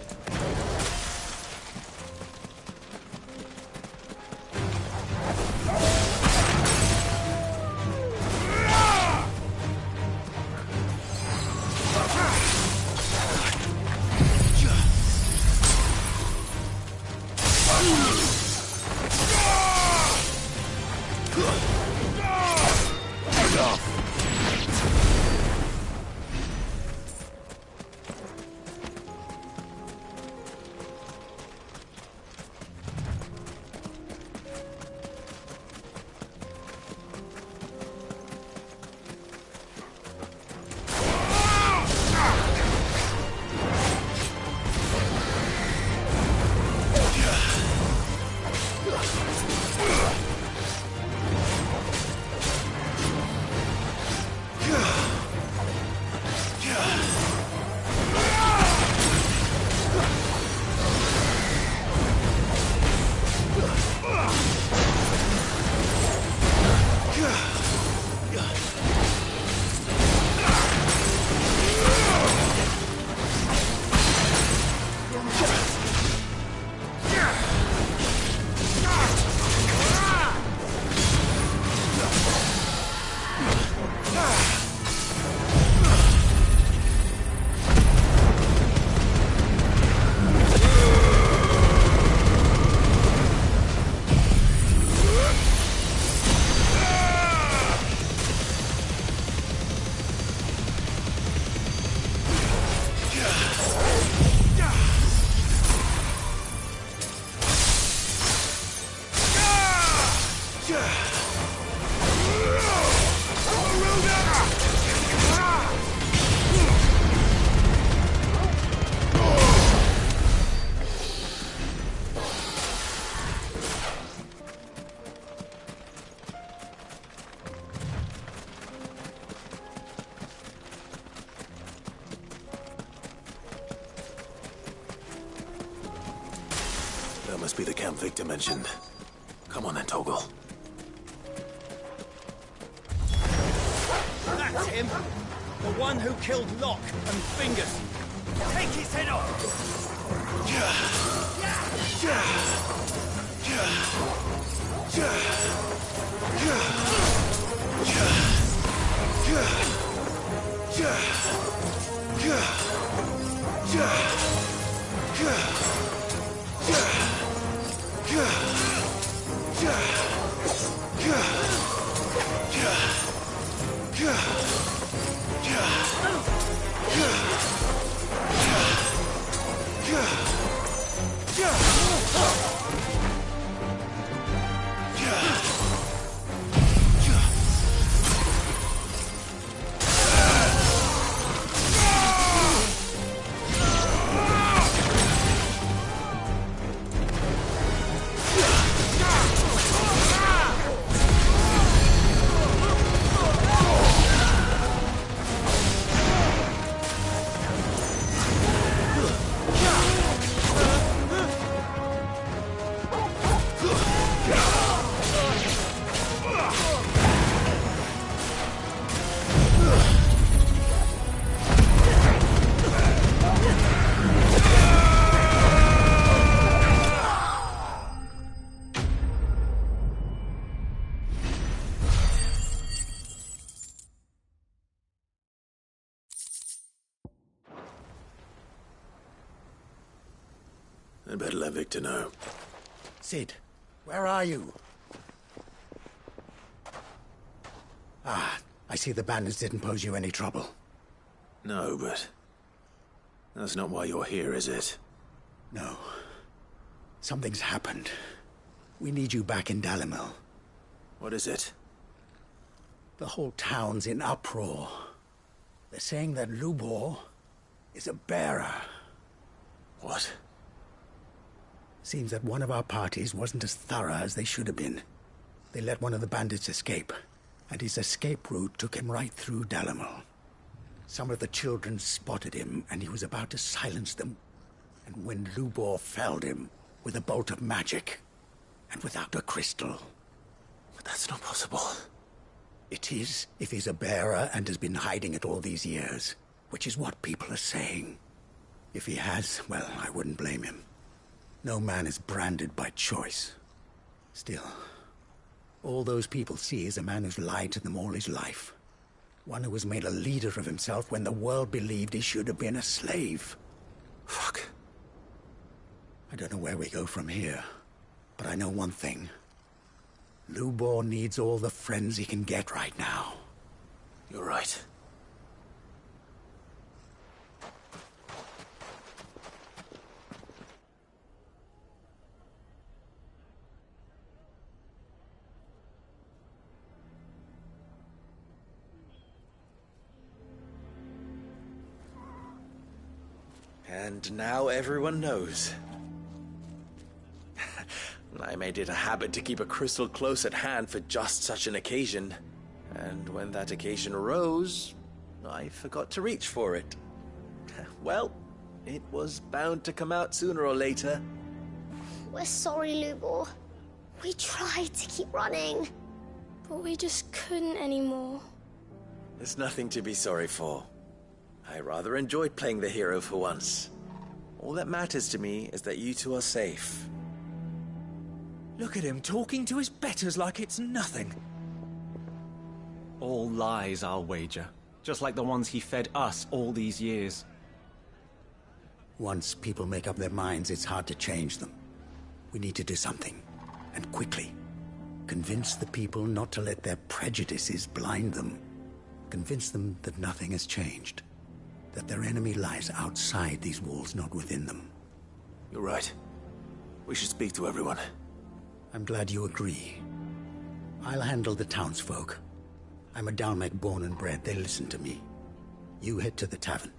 camp Victor mentioned. Come on then, Toggle. That's him! The one who killed Locke and Fingers. Take his head off! I'd better let Victor know. Sid, where are you? Ah, I see the bandits didn't pose you any trouble. No, but... that's not why you're here, is it? No. Something's happened. We need you back in Dalimil. What is it? The whole town's in uproar. They're saying that Lubor is a bearer. What? Seems that one of our parties wasn't as thorough as they should have been. They let one of the bandits escape, and his escape route took him right through Dalimil. Some of the children spotted him, and he was about to silence them. And when Lubor felled him with a bolt of magic, and without a crystal. But that's not possible. It is, if he's a bearer and has been hiding it all these years, which is what people are saying. If he has, well, I wouldn't blame him. No man is branded by choice. Still, all those people see is a man who's lied to them all his life. One who was made a leader of himself when the world believed he should have been a slave. Fuck. I don't know where we go from here, but I know one thing. Lubor needs all the friends he can get right now. You're right. And now everyone knows. I made it a habit to keep a crystal close at hand for just such an occasion. And when that occasion arose, I forgot to reach for it. Well, it was bound to come out sooner or later. We're sorry, Lubor. We tried to keep running. But we just couldn't anymore. There's nothing to be sorry for. I rather enjoyed playing the hero for once. All that matters to me is that you two are safe. Look at him talking to his betters like it's nothing. All lies, I'll wager. Just like the ones he fed us all these years. Once people make up their minds, it's hard to change them. We need to do something, and quickly. Convince the people not to let their prejudices blind them. Convince them that nothing has changed. That their enemy lies outside these walls, not within them. You're right. We should speak to everyone. I'm glad you agree. I'll handle the townsfolk. I'm a Dalmec born and bred. They listen to me. You head to the tavern.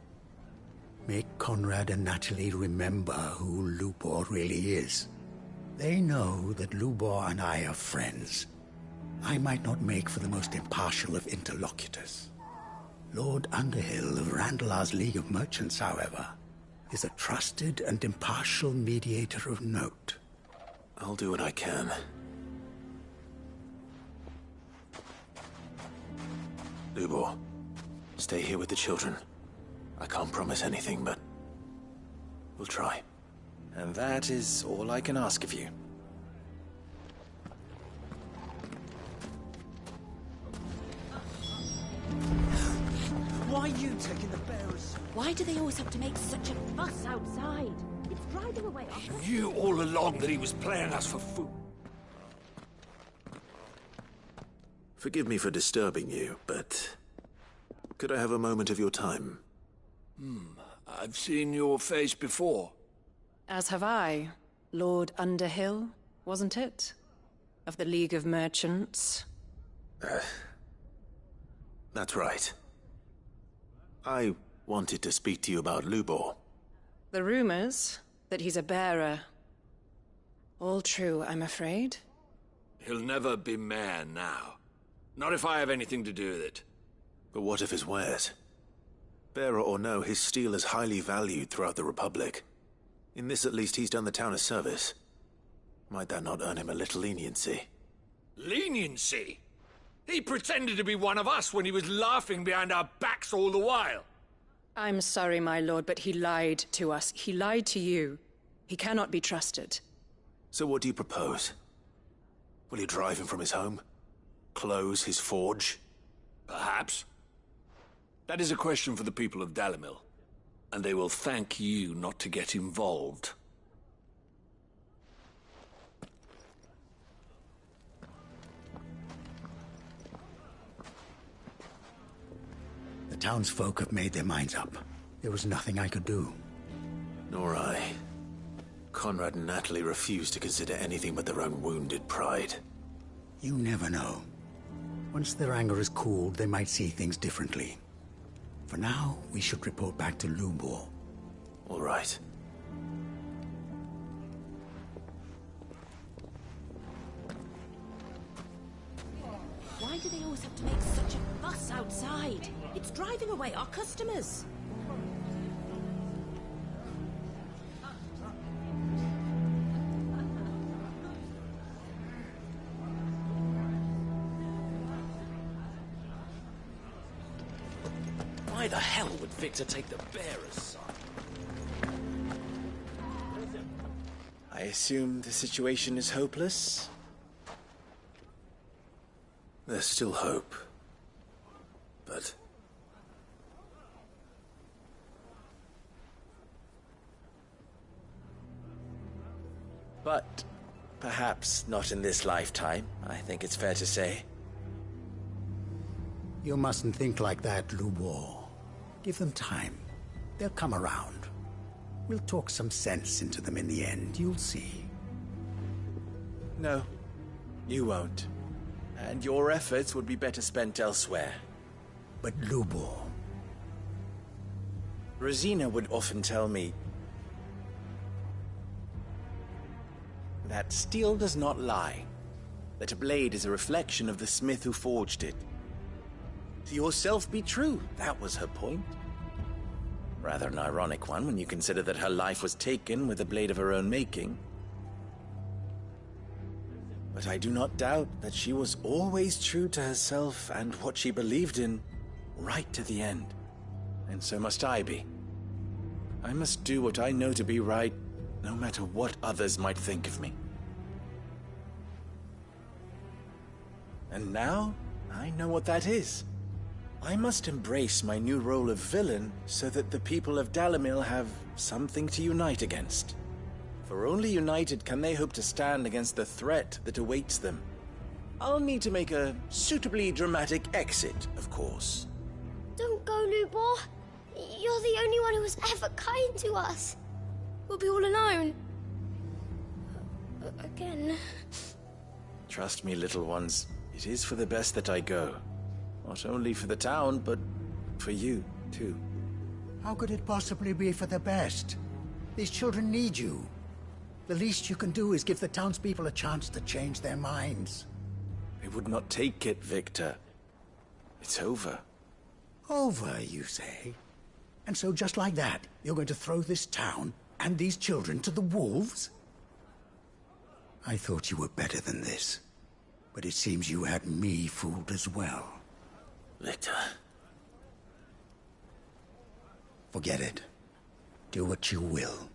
Make Conrad and Natalie remember who Lubor really is. They know that Lubor and I are friends. I might not make for the most impartial of interlocutors. Lord Underhill of Randalar's League of Merchants, however, is a trusted and impartial mediator of note. I'll do what I can. Lubor, stay here with the children. I can't promise anything, but we'll try. And that is all I can ask of you. Why are you taking the bearers? Why do they always have to make such a fuss outside? It's driving away our... You knew all along that he was playing us for food. Forgive me for disturbing you, but could I have a moment of your time? I've seen your face before. As have I. Lord Underhill, wasn't it? Of the League of Merchants. That's right. I wanted to speak to you about Lubor. The rumors that he's a bearer. All true, I'm afraid. He'll never be mayor now. Not if I have anything to do with it. But what of his wares? Bearer or no, his steel is highly valued throughout the Republic. In this at least he's done the town a service. Might that not earn him a little leniency? Leniency? He pretended to be one of us when he was laughing behind our backs all the while. I'm sorry, my lord, but he lied to us. He lied to you. He cannot be trusted. So what do you propose? Will you drive him from his home? Close his forge? Perhaps. That is a question for the people of Dalimil, and they will thank you not to get involved. The townsfolk have made their minds up. There was nothing I could do. Nor I. Conrad and Natalie refused to consider anything but their own wounded pride. You never know. Once their anger is cooled, they might see things differently. For now, we should report back to Lubor. All right. Why do they always have to make such a fuss outside? It's driving away our customers. Why the hell would Victor take the bearer's side? I assume the situation is hopeless? There's still hope. But... But perhaps not in this lifetime, I think it's fair to say. You mustn't think like that, Lubor. Give them time. They'll come around. We'll talk some sense into them in the end, you'll see. No, you won't. And your efforts would be better spent elsewhere. But Lubor... Rosina would often tell me that steel does not lie, that a blade is a reflection of the smith who forged it. To yourself be true, that was her point. Rather an ironic one when you consider that her life was taken with a blade of her own making. But I do not doubt that she was always true to herself and what she believed in, right to the end. And so must I be. I must do what I know to be right, no matter what others might think of me. And now, I know what that is. I must embrace my new role of villain so that the people of Dalimil have something to unite against. For only united can they hope to stand against the threat that awaits them. I'll need to make a suitably dramatic exit, of course. Don't go, Lubor. You're the only one who was ever kind to us. We'll be all alone. Again. Trust me, little ones. It is for the best that I go. Not only for the town, but for you, too. How could it possibly be for the best? These children need you. The least you can do is give the townspeople a chance to change their minds. They would not take it, Victor. It's over. Over, you say? And so just like that, you're going to throw this town and these children to the wolves? I thought you were better than this. But it seems you had me fooled as well. Victor. Forget it. Do what you will.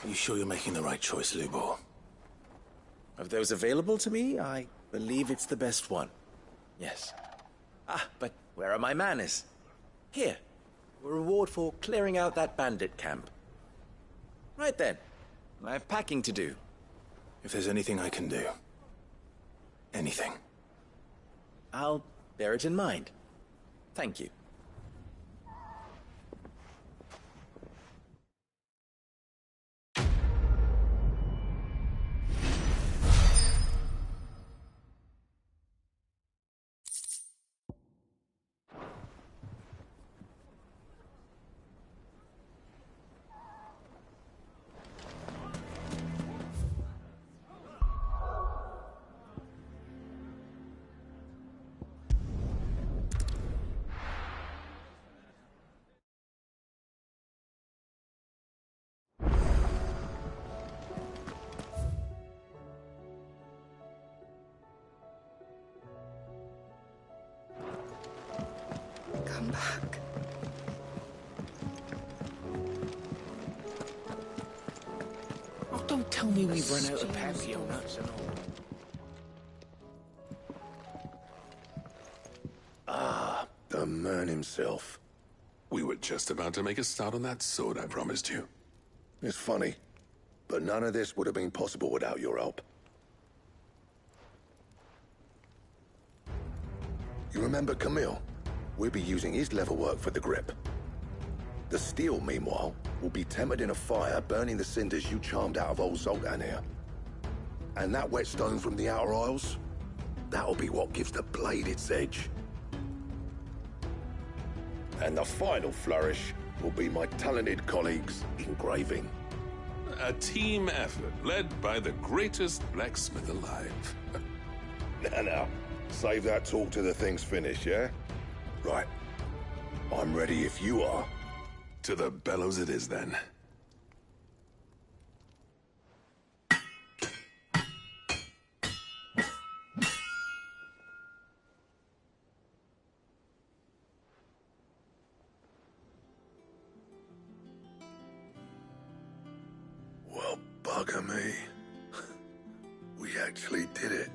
You sure you're making the right choice, Lubor? Of those available to me, I believe it's the best one. Yes. Ah, but where are my manners? Here. A reward for clearing out that bandit camp. Right then. I have packing to do. If there's anything I can do. Anything. I'll bear it in mind. Thank you. Come back. Oh, don't tell me we've run out of papio nuts and all. Ah, the man himself. We were just about to make a start on that sword I promised you. It's funny, but none of this would have been possible without your help. You remember Camille? We'll be using his leather work for the grip. The steel, meanwhile, will be tempered in a fire, burning the cinders you charmed out of old Zoltan here. And that whetstone from the Outer Isles, that'll be what gives the blade its edge. And the final flourish will be my talented colleagues' engraving. A team effort led by the greatest blacksmith alive. Now, save that talk till the thing's finished, yeah? Right. I'm ready if you are. To the bellows it is, then. Well, bugger me. We actually did it.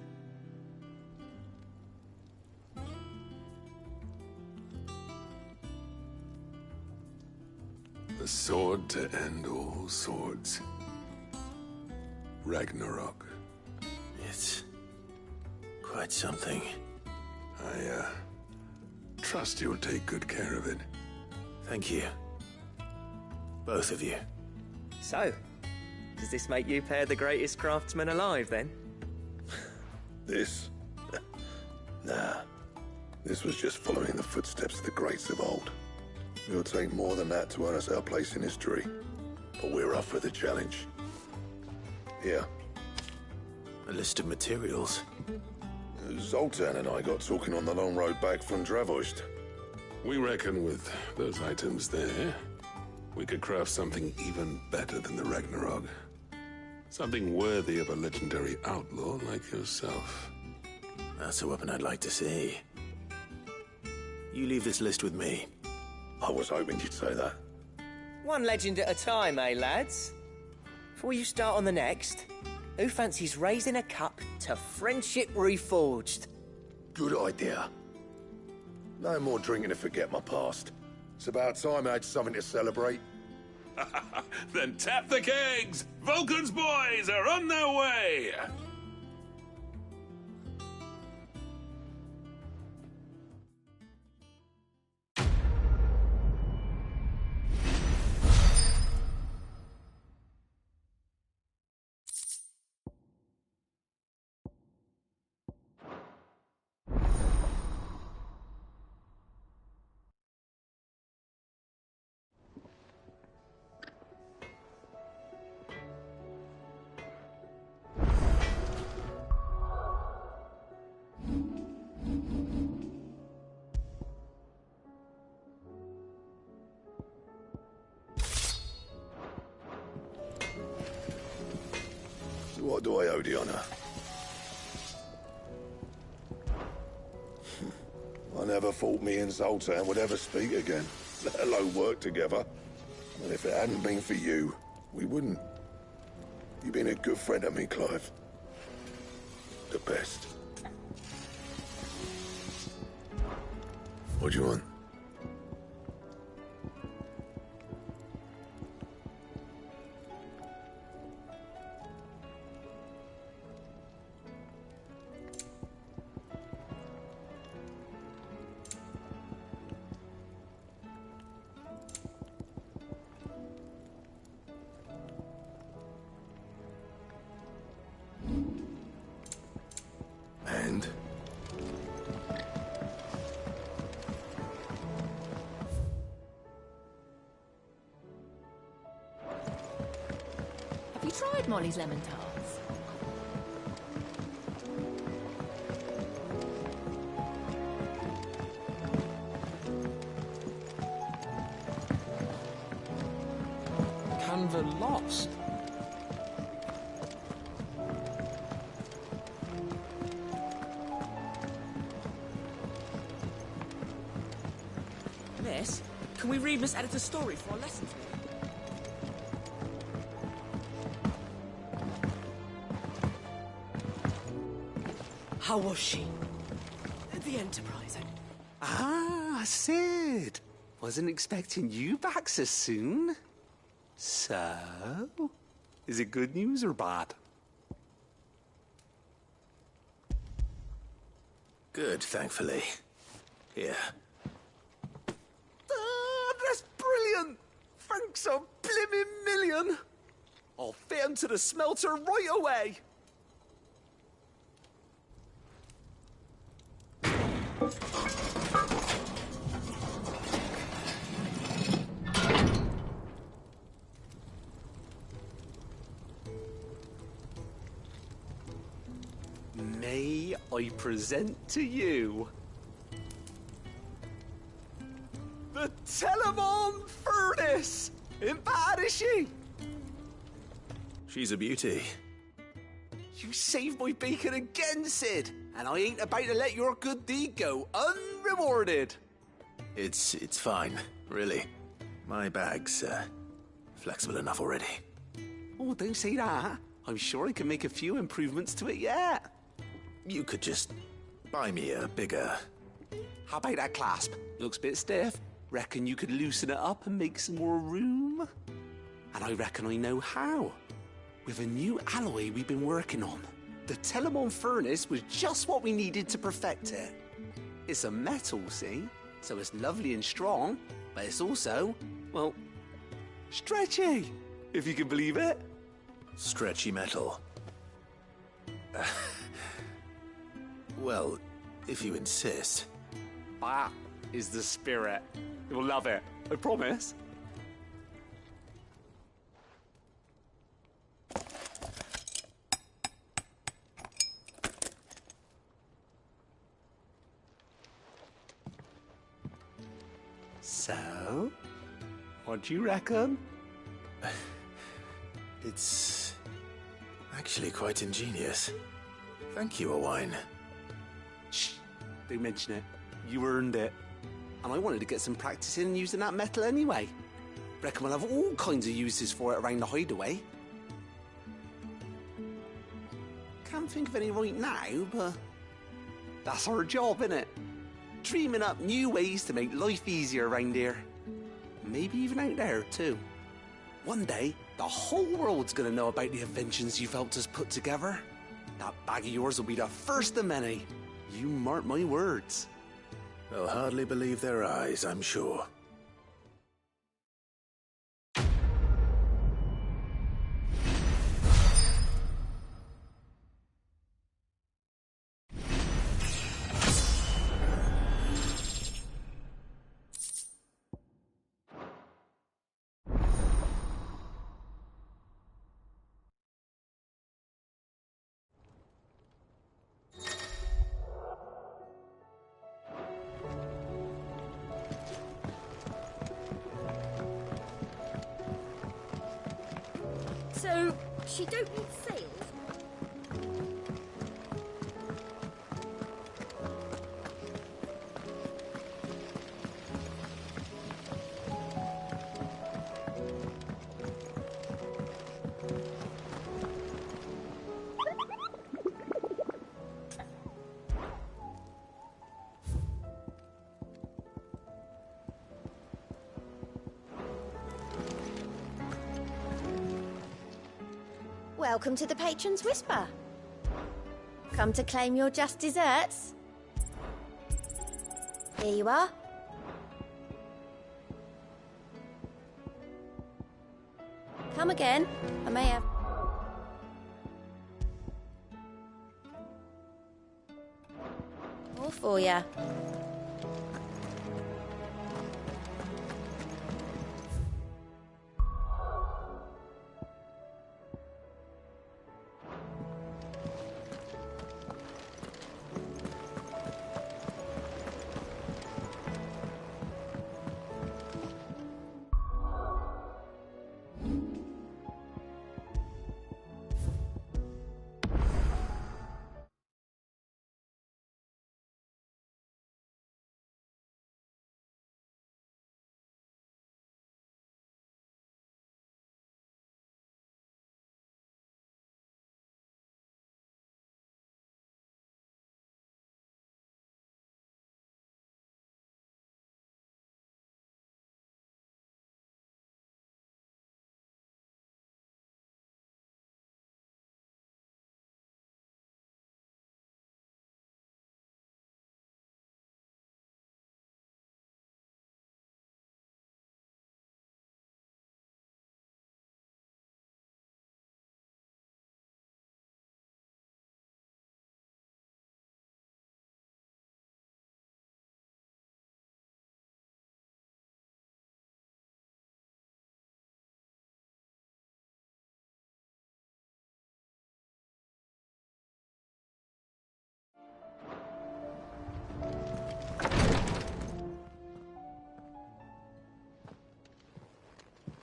The sword to end all swords. Ragnarok. It's quite something. I, trust you'll take good care of it. Thank you. Both of you. So, does this make you pair the greatest craftsmen alive, then? This? Nah. This was just following the footsteps of the greats of old. It'll take more than that to earn us our place in history. But we're up for the challenge. Here. A list of materials. Zoltan and I got talking on the long road back from Dravoist. We reckon with those items there, we could craft something even better than the Ragnarok. Something worthy of a legendary outlaw like yourself. That's a weapon I'd like to see. You leave this list with me. I was hoping you'd say that. One legend at a time, eh, lads? Before you start on the next, who fancies raising a cup to friendship reforged? Good idea. No more drinking to forget my past. It's about time I had something to celebrate. Then tap the kegs! Vulcan's boys are on their way! What do I owe the honor? I never thought me and Zoltan would ever speak again, let alone work together. And if it hadn't been for you, we wouldn't. You've been a good friend to me, Clive. The best. What do you want? And? Have you tried Molly's lemon tarts? Canva lost. Miss, can we read Miss Editor's story for our lesson today? How was she? The Enterprise. Ah, Sid. Wasn't expecting you back so soon. So, is it good news or bad? Good, thankfully. Here. Ah, that's brilliant! Thanks a blimmin' million! I'll fit 'em to the smelter right away! May I present to you the Telemon Furnace! Ain't bad, is she? She's a beauty. You saved my bacon again, Sid, and I ain't about to let your good deed go unrewarded. It's fine, really. My bag's flexible enough already. Oh, don't say that. I'm sure I can make a few improvements to it yet. You could just buy me a bigger... How about that clasp? Looks a bit stiff. Reckon you could loosen it up and make some more room? And I reckon I know how. With a new alloy we've been working on. The Telemon Furnace was just what we needed to perfect it. It's a metal, see? So it's lovely and strong, but it's also, well, stretchy, if you can believe it. Stretchy metal. Well, if you insist. That is the spirit. You'll love it, I promise. So, what do you reckon? It's actually quite ingenious. Thank you, Owain. Shh, don't mention it. You earned it. And I wanted to get some practice in using that metal anyway. Reckon we'll have all kinds of uses for it around the hideaway. Can't think of any right now, but that's our job, innit? Dreaming up new ways to make life easier around here. Maybe even out there, too. One day, the whole world's gonna know about the inventions you've helped us put together. That bag of yours will be the first of many. You mark my words. They'll hardly believe their eyes, I'm sure. So, she don't need sails? Welcome to the Patron's Whisper. Come to claim your just desserts? Here you are. Come again. I may have... All for ya.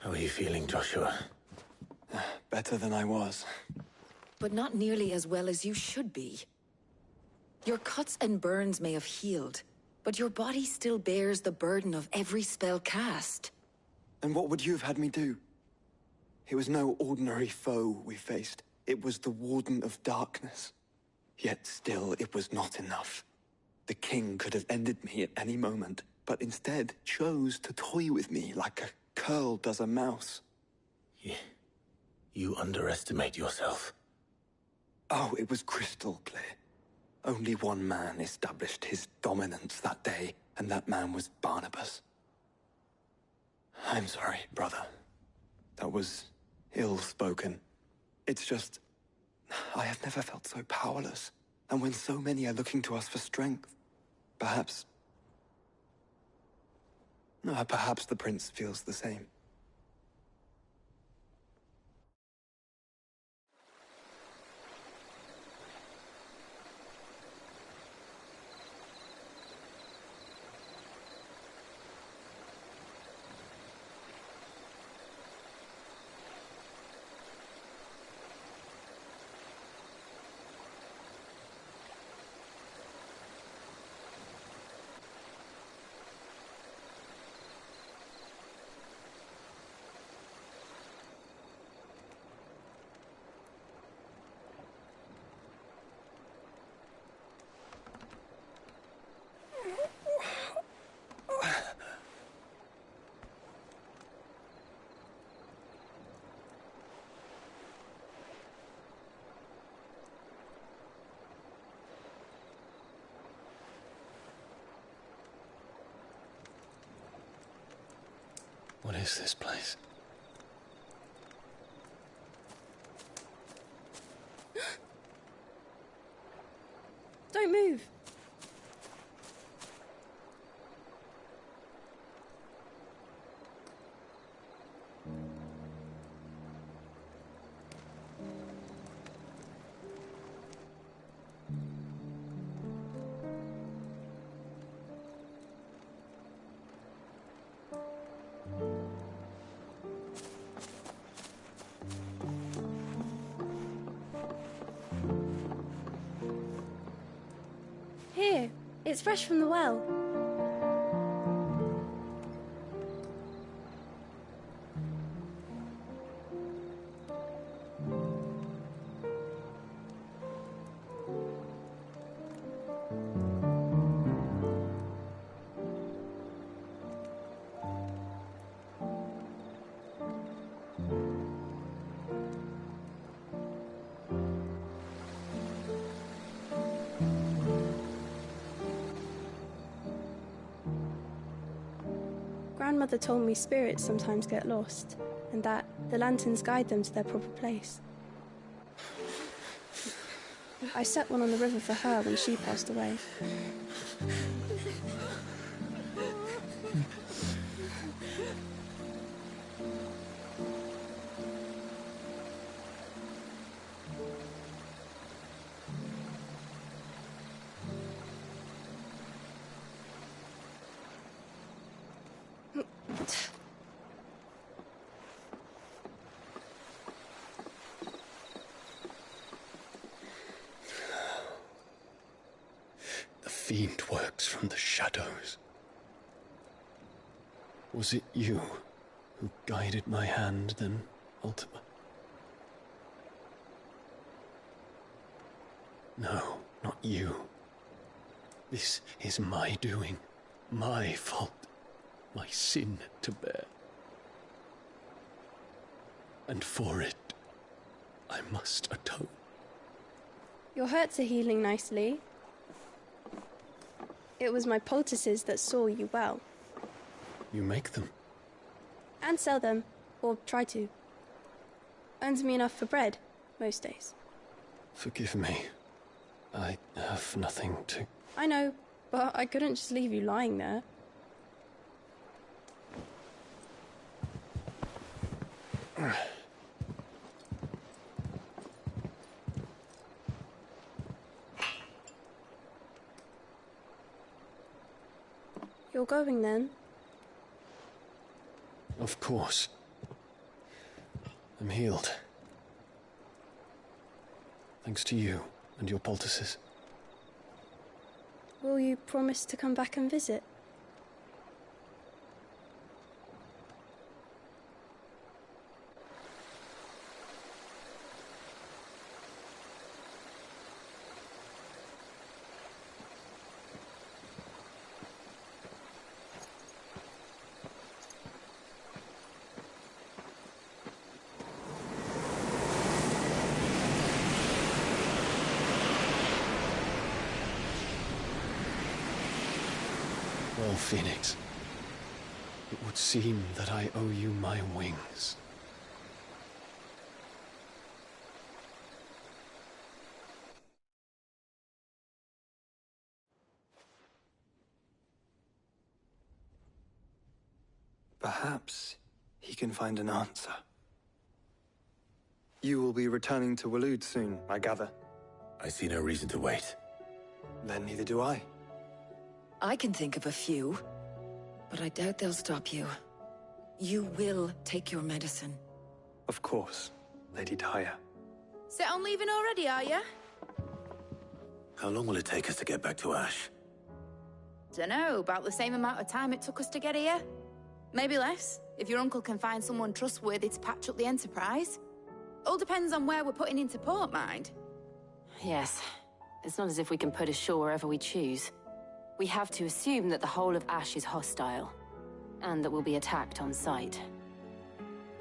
How are you feeling, Joshua? Better than I was. But not nearly as well as you should be. Your cuts and burns may have healed, but your body still bears the burden of every spell cast. And what would you have had me do? It was no ordinary foe we faced. It was the Warden of Darkness. Yet still, it was not enough. The king could have ended me at any moment, but instead chose to toy with me like a curl does a mouse. You underestimate yourself. Oh, it was crystal clear. Only one man established his dominance that day, and that man was Barnabas. I'm sorry, brother. That was ill-spoken. It's just... I have never felt so powerless. And when so many are looking to us for strength, perhaps... perhaps the prince feels the same. What is this place? Don't move. It's fresh from the well. Grandmother told me spirits sometimes get lost, and that the lanterns guide them to their proper place. I set one on the river for her when she passed away. The fiend works from the shadows. Was it you who guided my hand then, Ultima? No, not you. This is my doing, my fault, my sin to bear. And for it, I must atone. Your hurts are healing nicely. It was my poultices that saw you well. You make them? And sell them, or try to. Earns me enough for bread, most days. Forgive me. I have nothing to... I know, but I couldn't just leave you lying there. You're going then? Of course. I'm healed. Thanks to you and your poultices. Will you promise to come back and visit? Well, Phoenix, it would seem that I owe you my wings. Perhaps he can find an answer. You will be returning to Waloed soon, I gather. I see no reason to wait. Then neither do I. I can think of a few, but I doubt they'll stop you. You will take your medicine. Of course, Lady Daya. Set on leaving already, are you? How long will it take us to get back to Ash? Dunno, about the same amount of time it took us to get here. Maybe less, if your uncle can find someone trustworthy to patch up the Enterprise. All depends on where we're putting into port, mind. Yes. It's not as if we can put ashore wherever we choose. We have to assume that the whole of Ash is hostile, and that we'll be attacked on sight.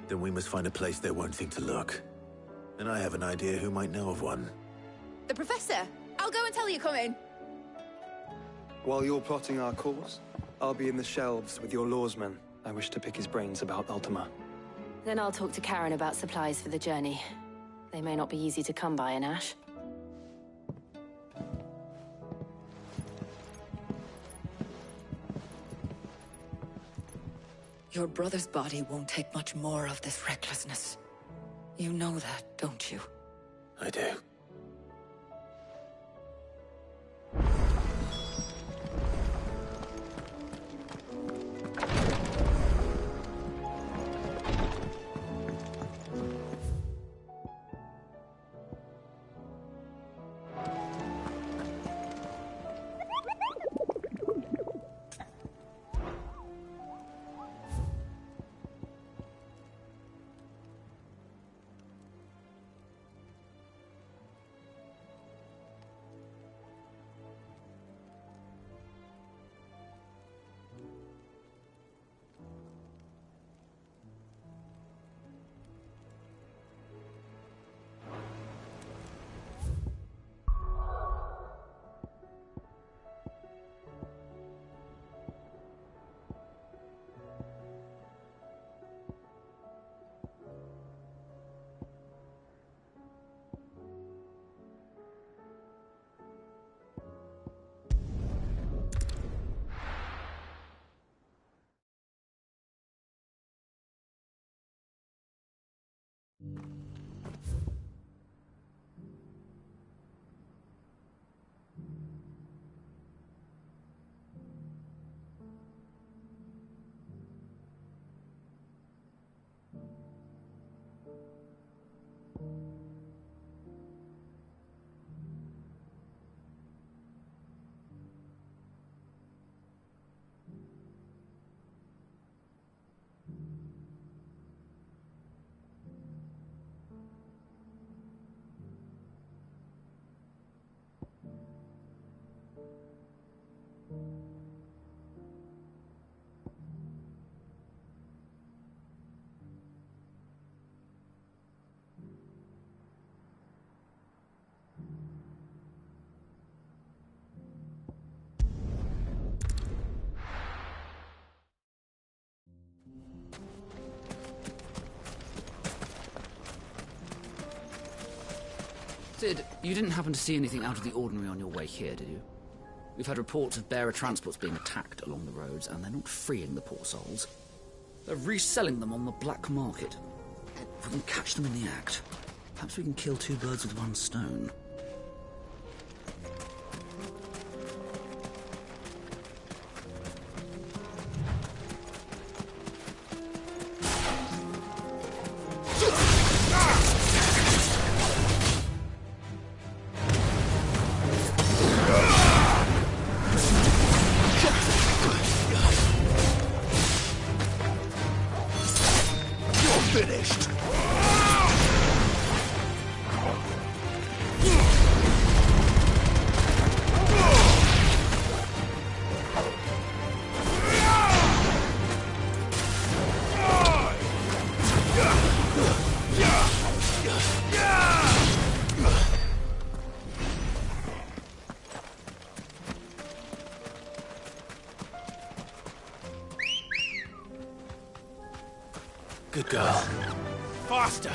Then we must find a place they won't think to look. And I have an idea who might know of one. The Professor! I'll go and tell you coming. While you're plotting our course, I'll be in the shelves with your lawsman. I wish to pick his brains about Ultima. Then I'll talk to Karen about supplies for the journey. They may not be easy to come by in Ash. Your brother's body won't take much more of this recklessness. You know that, don't you? I do. Sid, you didn't happen to see anything out of the ordinary on your way here, did you? We've had reports of bearer transports being attacked along the roads, and they're not freeing the poor souls. They're reselling them on the black market. If we can catch them in the act, perhaps we can kill two birds with one stone. Good girl. Faster!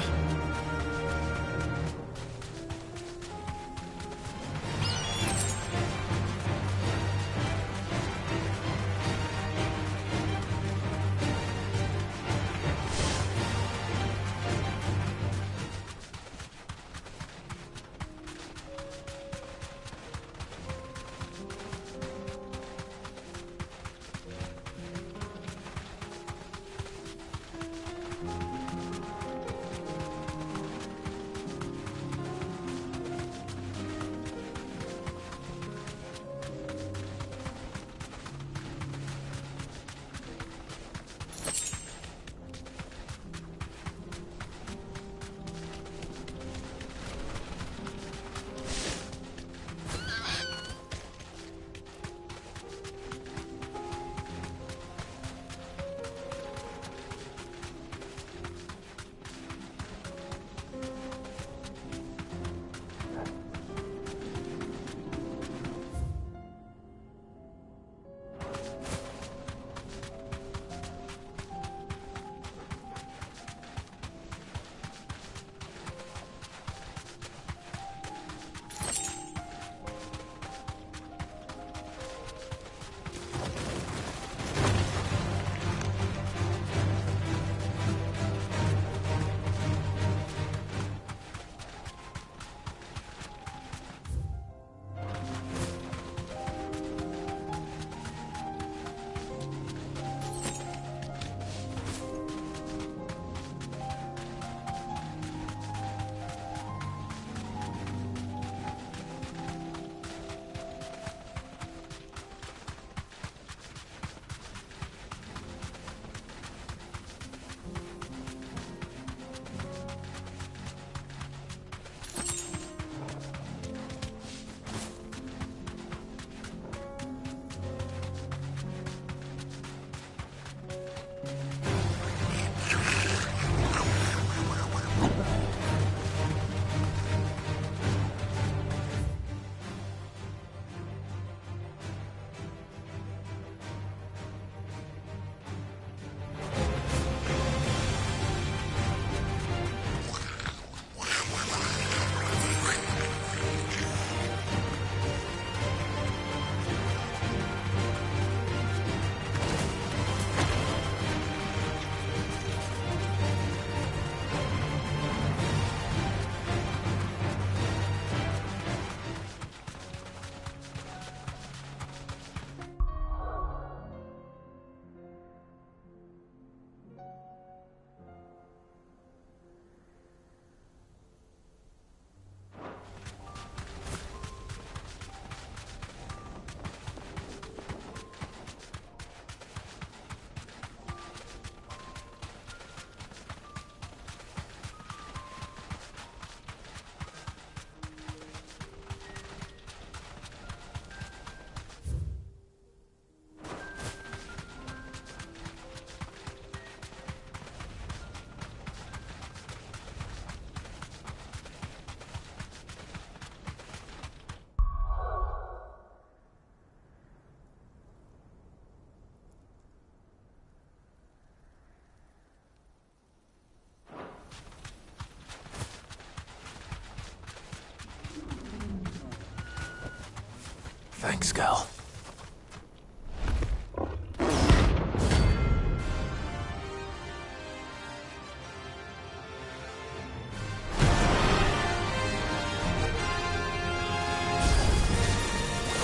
Thanks, girl.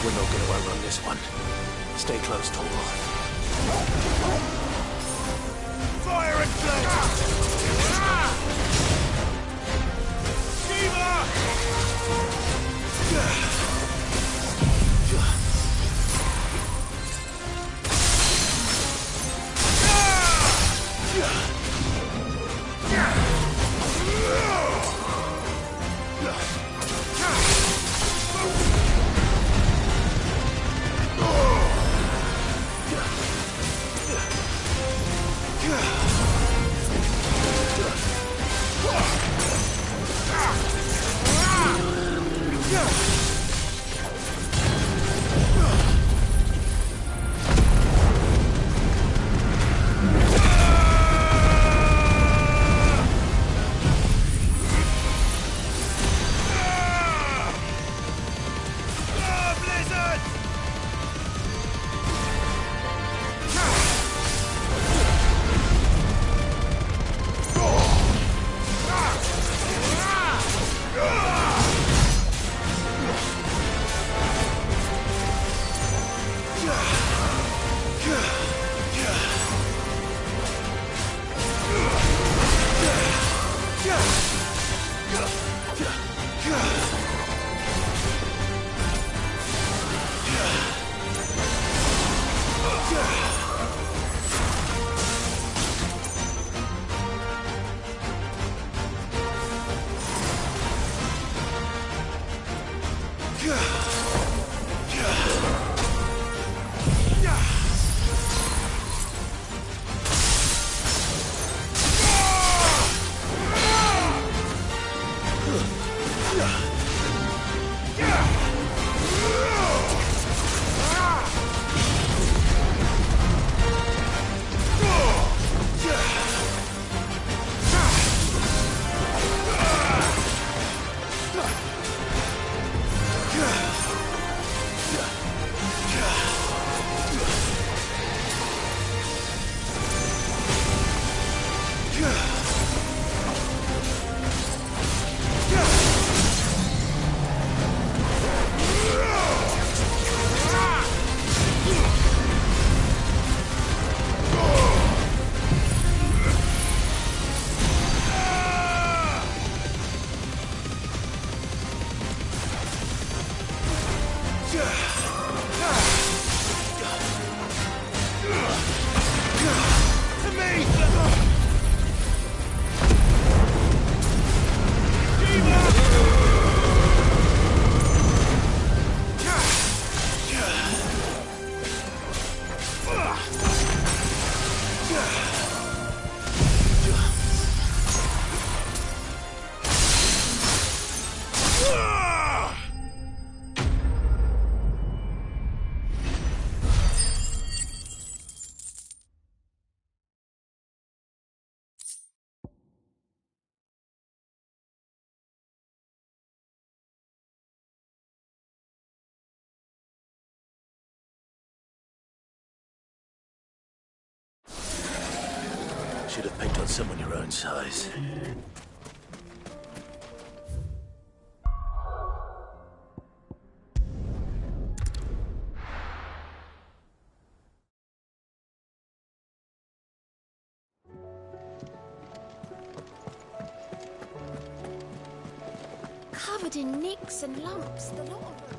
We're not going to outrun this one. Stay close, Torvald. Fire and flame! Should have picked on someone your own size. Covered in nicks and lumps, the lot of them.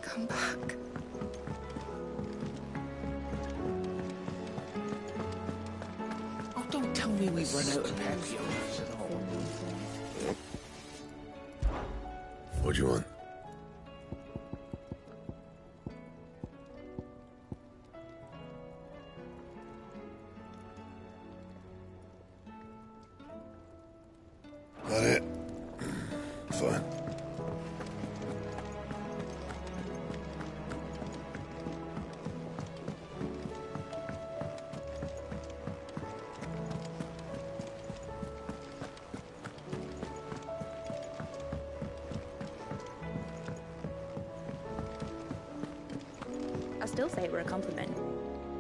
Come back. Oh, don't tell me we've run out of papillons at all. What do you want? still say it were a compliment.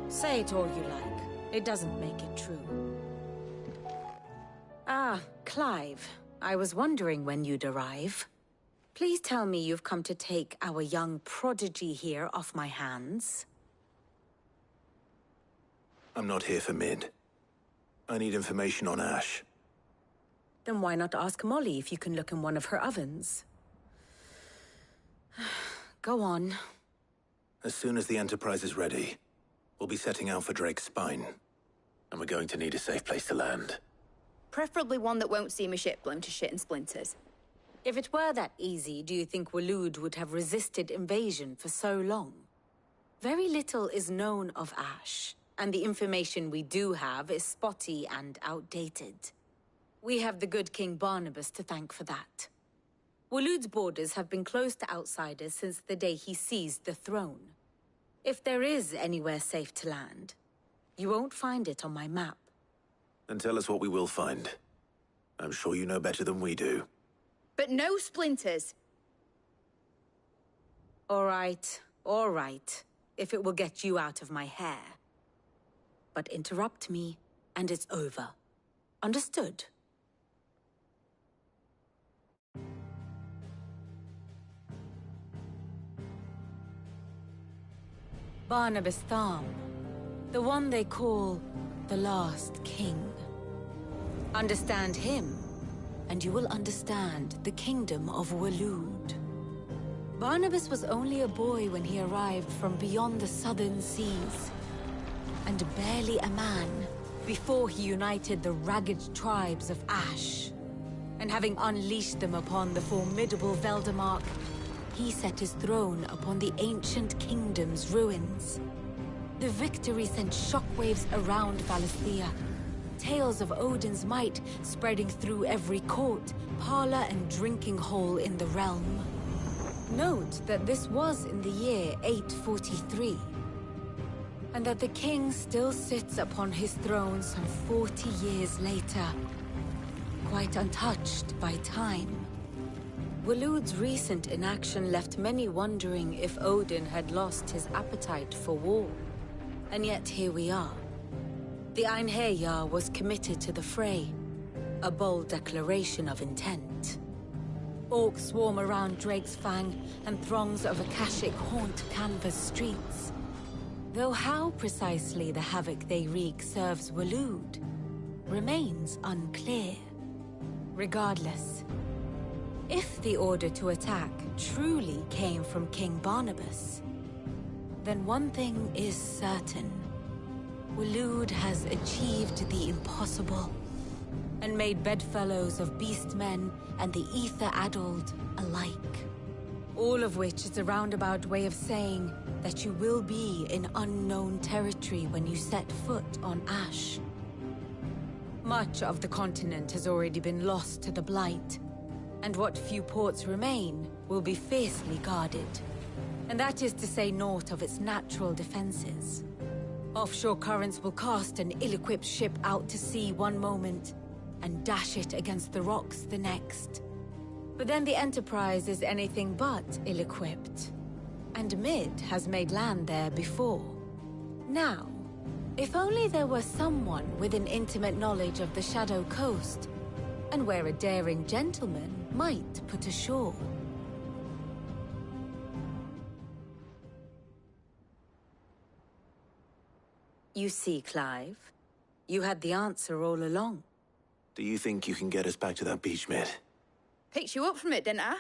Say it all you like. It doesn't make it true. Ah, Clive. I was wondering when you'd arrive. Please tell me you've come to take our young prodigy here off my hands. I'm not here for Mid. I need information on Ash. Then why not ask Molly if you can look in one of her ovens? Go on. As soon as the Enterprise is ready, we'll be setting out for Drake's Spine. And we're going to need a safe place to land. Preferably one that won't see my ship blown to shit and splinters. If it were that easy, do you think Waloed would have resisted invasion for so long? Very little is known of Ash, and the information we do have is spotty and outdated. We have the good King Barnabas to thank for that. Waloed's borders have been closed to outsiders since the day he seized the throne. If there is anywhere safe to land, you won't find it on my map. Then tell us what we will find. I'm sure you know better than we do. But no splinters! All right, if it will get you out of my hair. But interrupt me, and it's over. Understood? Barnabas Tharm, the one they call the Last King. Understand him, and you will understand the kingdom of Waloed. Barnabas was only a boy when he arrived from beyond the southern seas, and barely a man before he united the ragged tribes of Ash. And having unleashed them upon the formidable Veldamark, he set his throne upon the ancient kingdom's ruins. The victory sent shockwaves around Valisthea, tales of Odin's might spreading through every court, parlor, and drinking hole in the realm. Note that this was in the year 843, and that the king still sits upon his throne some 40 years later, quite untouched by time. Waloed's recent inaction left many wondering if Odin had lost his appetite for war. And yet here we are. The Einherjar was committed to the fray, a bold declaration of intent. Orcs swarm around Drake's Fang, and throngs of Akashic haunt Canva's streets. Though how precisely the havoc they wreak serves Waloed remains unclear. Regardless, if the order to attack truly came from King Barnabas, then one thing is certain. Waloed has achieved the impossible, and made bedfellows of beastmen and the ether-addled alike. All of which is a roundabout way of saying that you will be in unknown territory when you set foot on Ash. Much of the continent has already been lost to the Blight, and what few ports remain will be fiercely guarded. And that is to say naught of its natural defenses. Offshore currents will cast an ill-equipped ship out to sea one moment, and dash it against the rocks the next. But then the Enterprise is anything but ill-equipped. And Mid has made land there before. Now, if only there were someone with an intimate knowledge of the Shadow Coast, and where a daring gentleman might put ashore. You see, Clive, you had the answer all along. Do you think you can get us back to that beach, Mid? Picked you up from it, didn't I?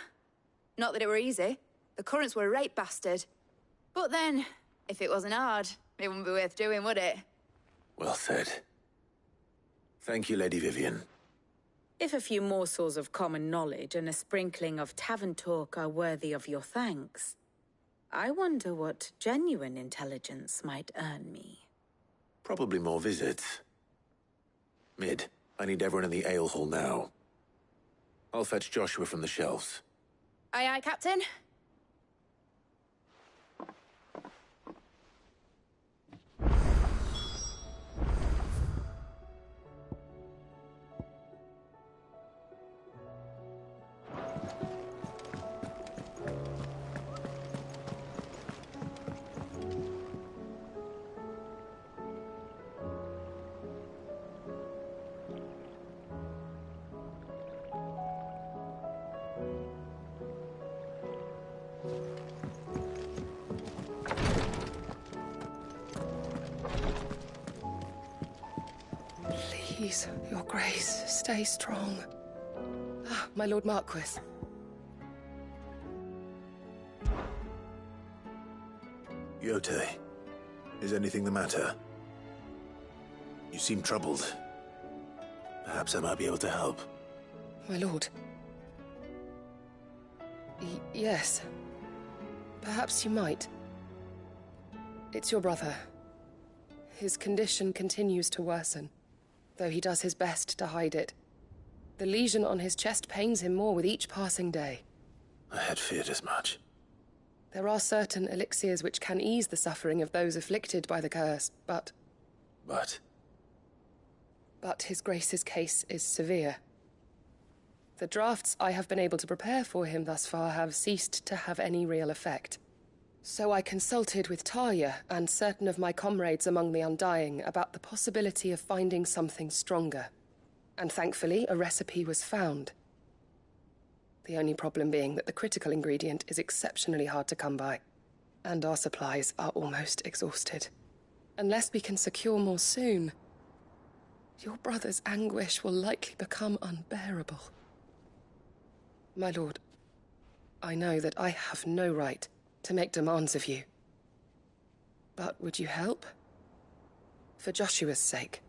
Not that it were easy. The currents were a right bastard. But then, if it wasn't hard, it wouldn't be worth doing, would it? Well said. Thank you, Lady Vivian. If a few morsels of common knowledge and a sprinkling of tavern talk are worthy of your thanks, I wonder what genuine intelligence might earn me. Probably more visits. Mid, I need everyone in the ale hall now. I'll fetch Joshua from the shelves. Aye, aye, Captain. Please, your grace, stay strong. Ah, my Lord Marquis. Yote, is anything the matter? You seem troubled. Perhaps I might be able to help. My lord. Yes. Perhaps you might. It's your brother. His condition continues to worsen, though he does his best to hide it. The lesion on his chest pains him more with each passing day. I had feared as much. There are certain elixirs which can ease the suffering of those afflicted by the curse, but... But his grace's case is severe. The drafts I have been able to prepare for him thus far have ceased to have any real effect. So I consulted with Talia and certain of my comrades among the Undying about the possibility of finding something stronger. And thankfully, a recipe was found. The only problem being that the critical ingredient is exceptionally hard to come by, and our supplies are almost exhausted. Unless we can secure more soon, your brother's anguish will likely become unbearable. My lord, I know that I have no right to make demands of you. But would you help? For Joshua's sake.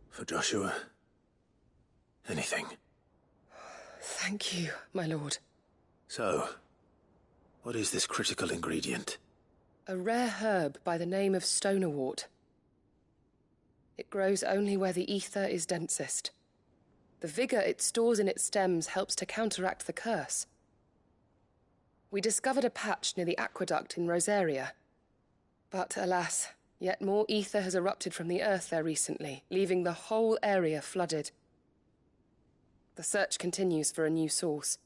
for Joshua, anything. Thank you, my lord. So, what is this critical ingredient? A rare herb by the name of stonerwort. It grows only where the ether is densest. The vigor it stores in its stems helps to counteract the curse. We discovered a patch near the aqueduct in Rosaria. But alas, yet more ether has erupted from the earth there recently, leaving the whole area flooded. The search continues for a new source.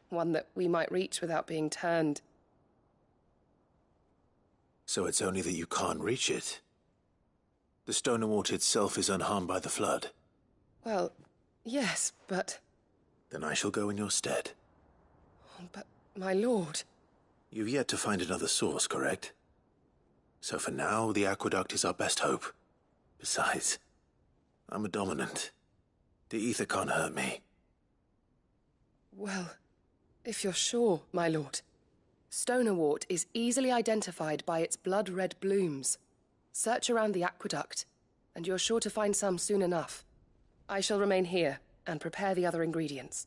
One that we might reach without being turned. So it's only that you can't reach it? The stonerwort itself is unharmed by the flood? Well, yes, but... Then I shall go in your stead. But, my lord... You've yet to find another source, correct? So for now, the aqueduct is our best hope. Besides, I'm a dominant. The ether can't hurt me. Well, if you're sure, my lord. Stonerwort is easily identified by its blood-red blooms. Search around the aqueduct, and you're sure to find some soon enough. I shall remain here and prepare the other ingredients.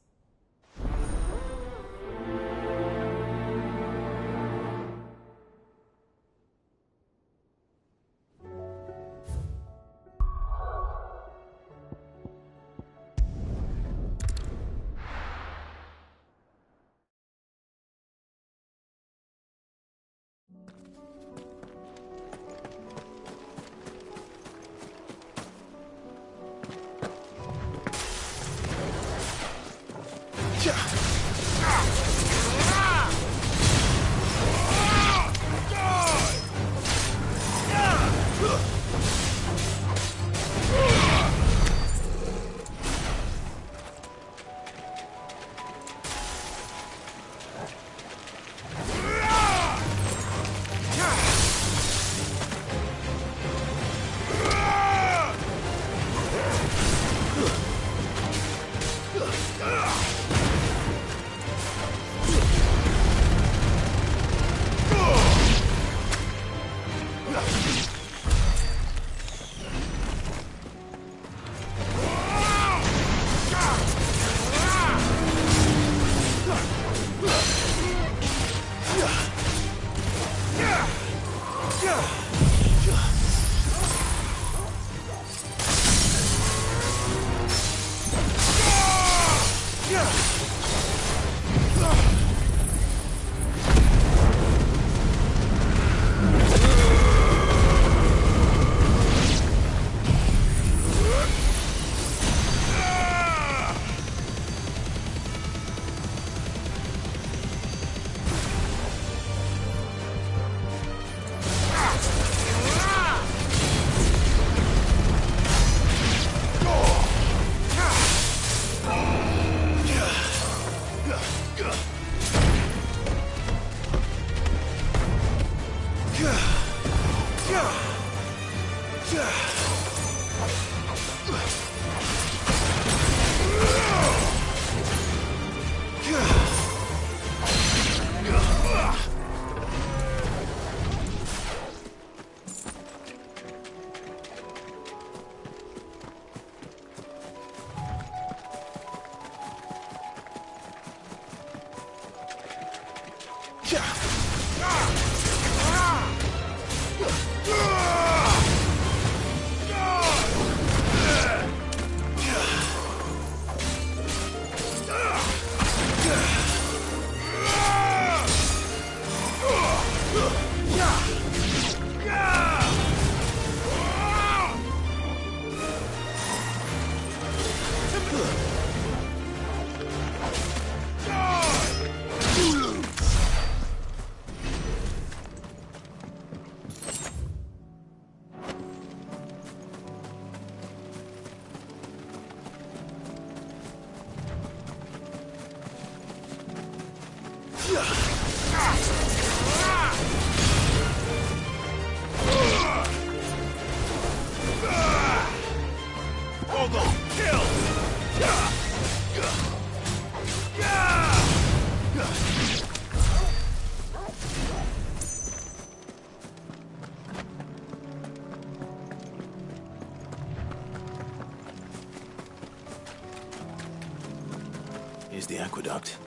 Here's the aqueduct.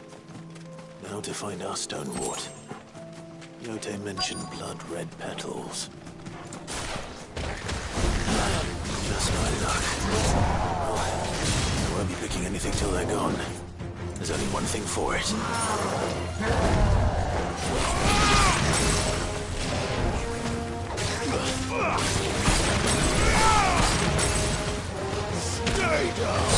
Now to find our stonewort. Yote mentioned blood-red petals. Just my luck. Well, I won't be picking anything till they're gone. There's only one thing for it. Stay down!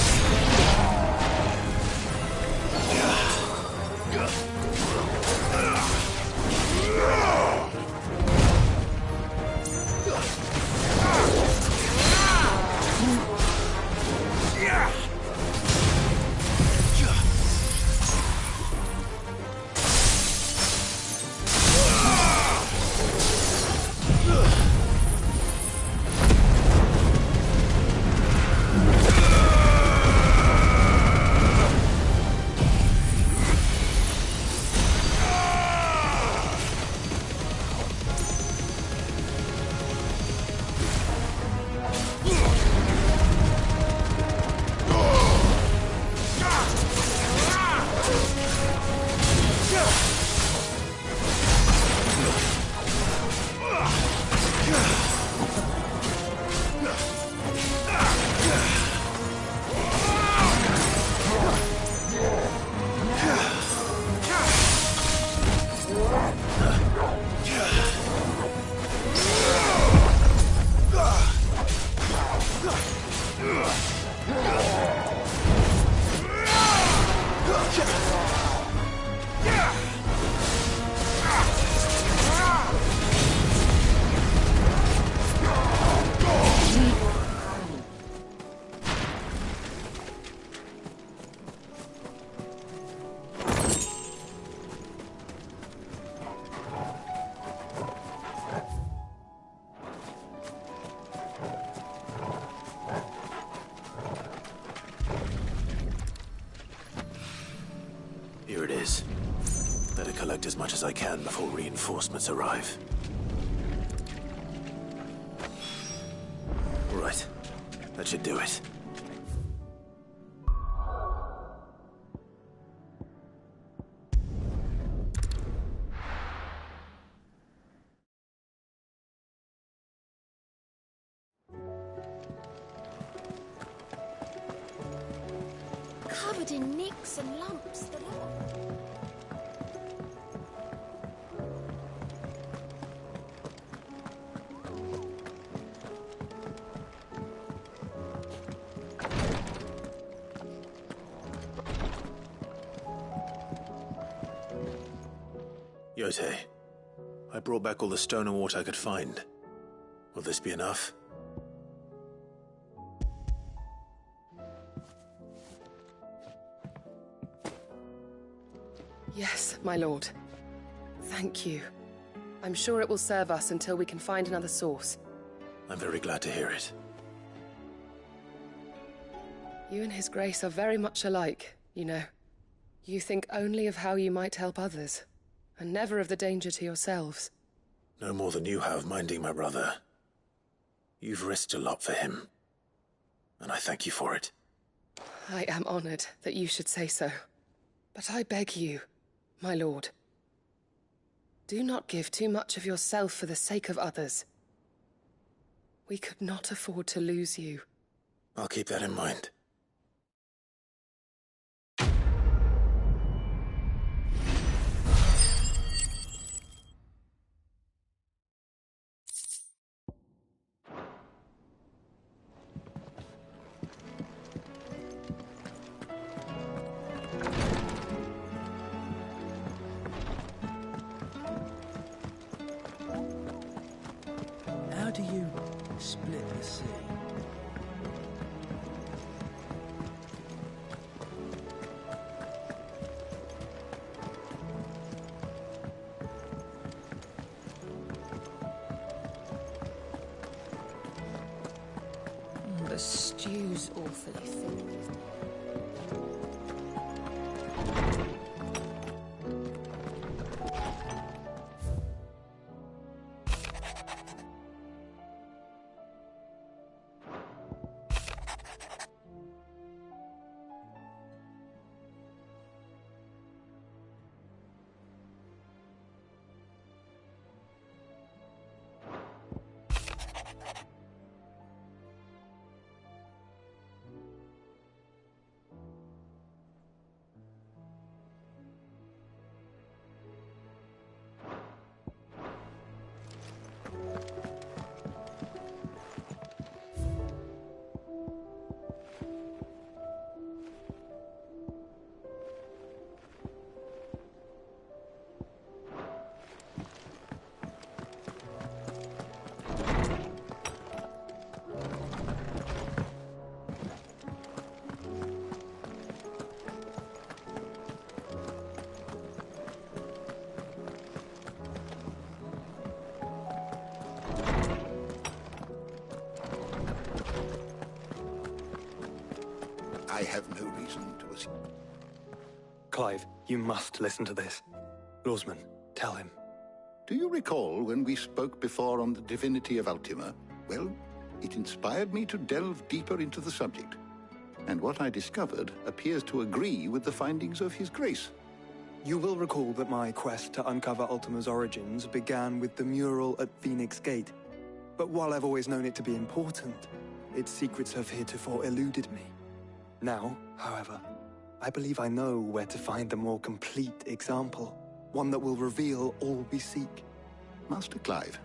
Here it is. Better collect as much as I can before reinforcements arrive. Right. That should do it. Covered in nicks and lumps. The lot. Yote, I brought back all the stone and water I could find. Will this be enough? Yes, my lord. Thank you. I'm sure it will serve us until we can find another source. I'm very glad to hear it. You and His Grace are very much alike, you know. You think only of how you might help others, and never of the danger to yourselves. No more than you have minding my brother. You've risked a lot for him, and I thank you for it. I am honored that you should say so. But I beg you, my lord, Do not give too much of yourself for the sake of others. We could not afford to lose you. I'll keep that in mind. How do you split the sea? The stew's awfully thick. I have no reason to assume. Clive, you must listen to this. Lawsman, tell him. Do you recall when we spoke before on the divinity of Ultima? Well, it inspired me to delve deeper into the subject. And what I discovered appears to agree with the findings of His Grace. You will recall that my quest to uncover Ultima's origins began with the mural at Phoenix Gate. But while I've always known it to be important, its secrets have heretofore eluded me. Now, however, I believe I know where to find the more complete example, one that will reveal all we seek. Master Clive,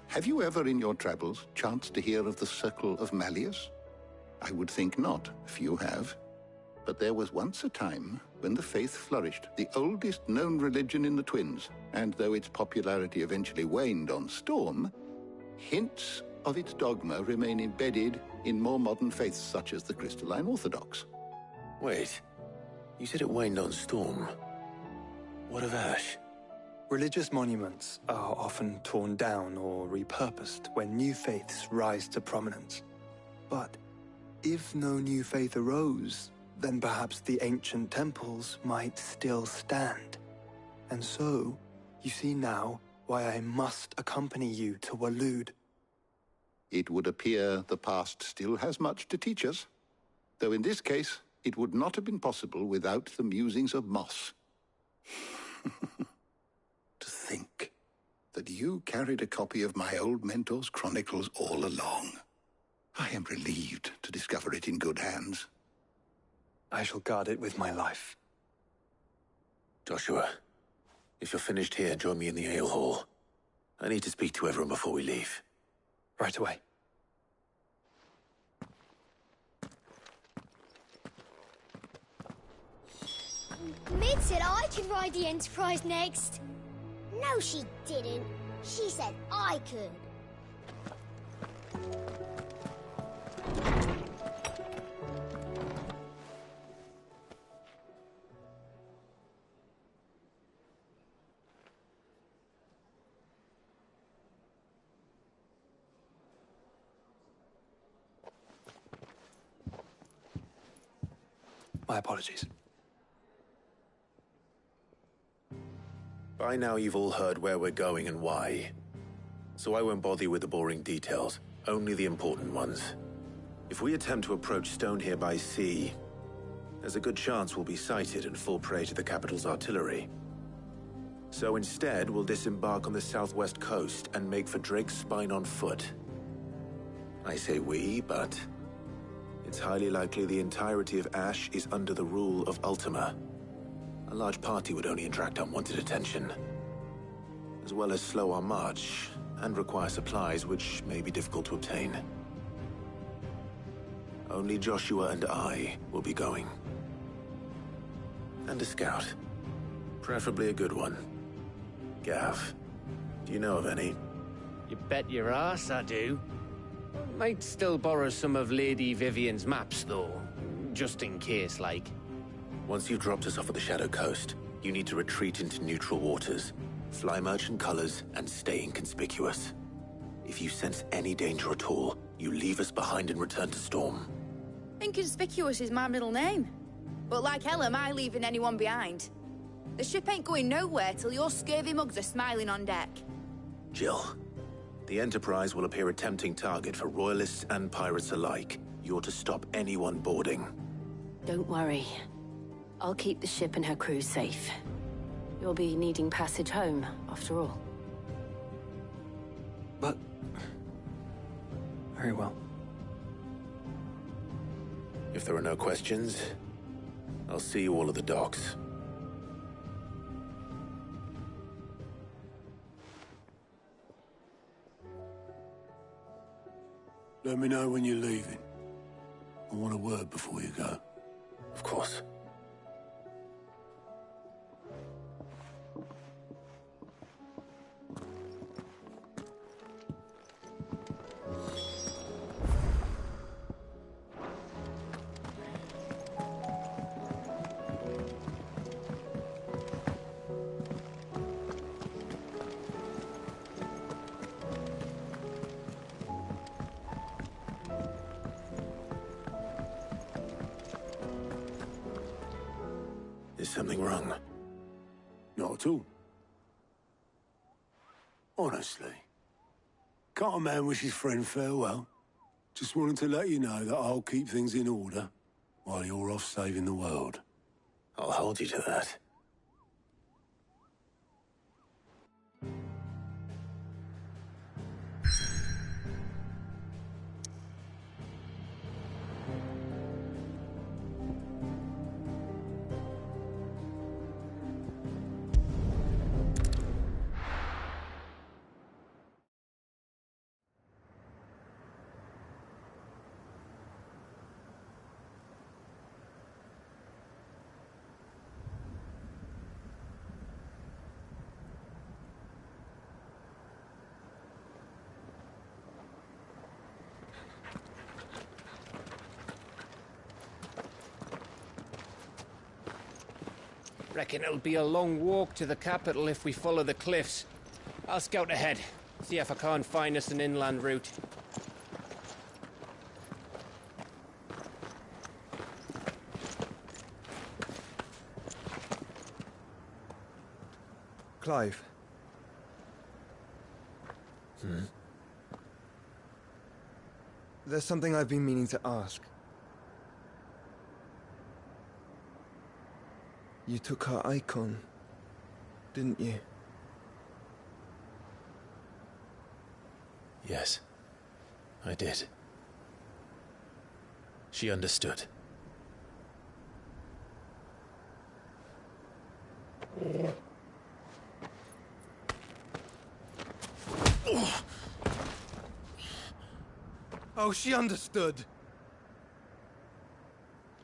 have you ever in your travels chanced to hear of the Circle of Malleus? I would think not, few have. But there was once a time when the faith flourished, the oldest known religion in the Twins, and though its popularity eventually waned on Storm, hints of its dogma remain embedded in more modern faiths such as the Crystalline Orthodox. Wait, you said it waned on Storm. What of Ash? Religious monuments are often torn down or repurposed when new faiths rise to prominence. But if no new faith arose, then perhaps the ancient temples might still stand. And so, you see now why I must accompany you to Waloed. It would appear the past still has much to teach us, though in this case, it would not have been possible without the musings of Moss. To think that you carried a copy of my old mentor's chronicles all along. I am relieved to discover it in good hands. I shall guard it with my life. Joshua, if you're finished here, join me in the ale hall. I need to speak to everyone before we leave. Right away. Mid said I could ride the Enterprise next. No, she didn't. She said I could. My apologies. By now you've all heard where we're going and why. So I won't bother you with the boring details, only the important ones. If we attempt to approach Stone here by sea, there's a good chance we'll be sighted and fall prey to the capital's artillery. So instead, we'll disembark on the southwest coast and make for Drake's Spine on foot. I say we, but it's highly likely the entirety of Ash is under the rule of Ultima. A large party would only attract unwanted attention, as well as slow our march and require supplies which may be difficult to obtain. Only Joshua and I will be going. And a scout. Preferably a good one. Gav, do you know of any? You bet your ass I do. Might still borrow some of Lady Vivian's maps, though. Just in case, like. Once you've dropped us off at the Shadow Coast, you need to retreat into neutral waters, fly merchant colors, and stay inconspicuous. If you sense any danger at all, you leave us behind and return to Storm. Inconspicuous is my middle name. But like hell am I leaving anyone behind. The ship ain't going nowhere till your scurvy mugs are smiling on deck. Jill, the Enterprise will appear a tempting target for royalists and pirates alike. You're to stop anyone boarding. Don't worry. I'll keep the ship and her crew safe. You'll be needing passage home, after all. But... very well. If there are no questions, I'll see you all at the docks. Let me know when you're leaving. I want a word before you go. Of course. Is something wrong? Not at all. Honestly. Can't a man wish his friend farewell? Just wanted to let you know that I'll keep things in order while you're off saving the world. I'll hold you to that. Reckon it'll be a long walk to the capital if we follow the cliffs. I'll scout ahead, see if I can't find us an inland route. Clive. There's something I've been meaning to ask. You took her icon, didn't you? Yes, I did. She understood. Oh, she understood.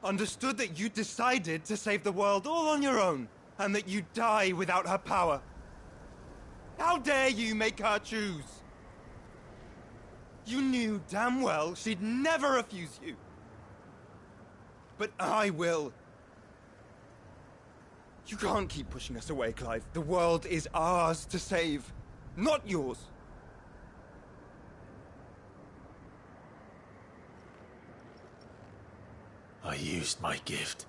Understood that you decided to save the world all on your own, and that you'd die without her power. How dare you make her choose? You knew damn well she'd never refuse you. But I will. You can't keep pushing us away, Clive. The world is ours to save, not yours. I used my gift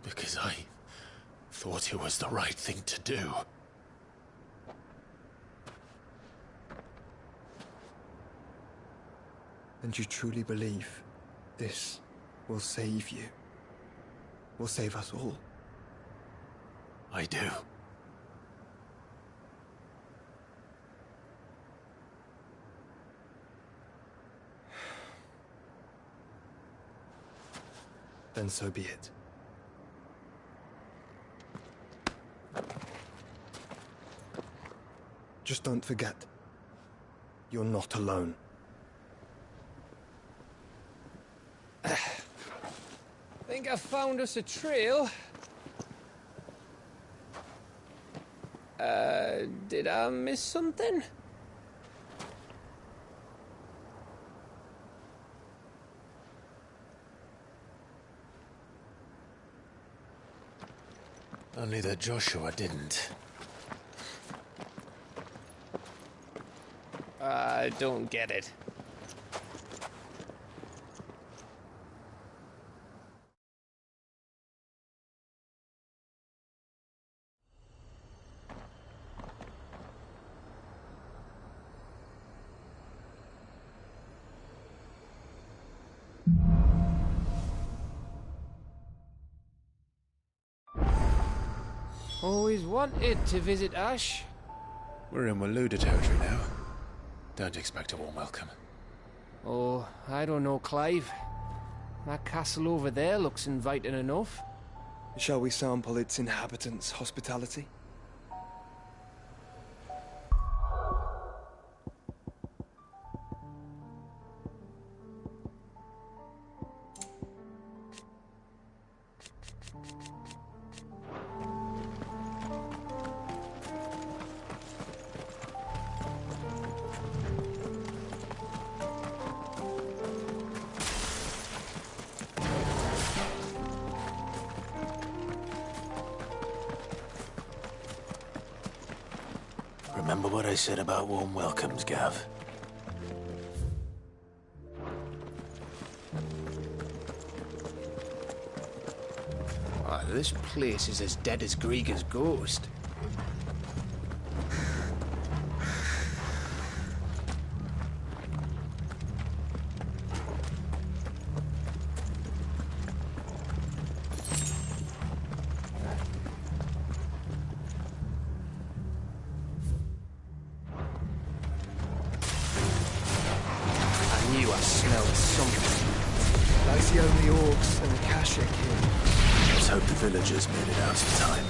because I thought it was the right thing to do. And you truly believe this will save you? Will save us all? I do. Then so be it. Just don't forget, you're not alone. Think I found us a trail. Did I miss something? Only that Joshua didn't. I don't get it. Always wanted to visit Ash. We're in Waluda territory now. Don't expect a warm welcome. Oh, I don't know, Clive. That castle over there looks inviting enough. Shall we sample its inhabitants' hospitality? Remember what I said about warm welcomes, Gav? Oh, this place is as dead as Greagor's ghost. I smelled something. Like the only orcs and the Kashik here. Let's hope the villagers made it out in time.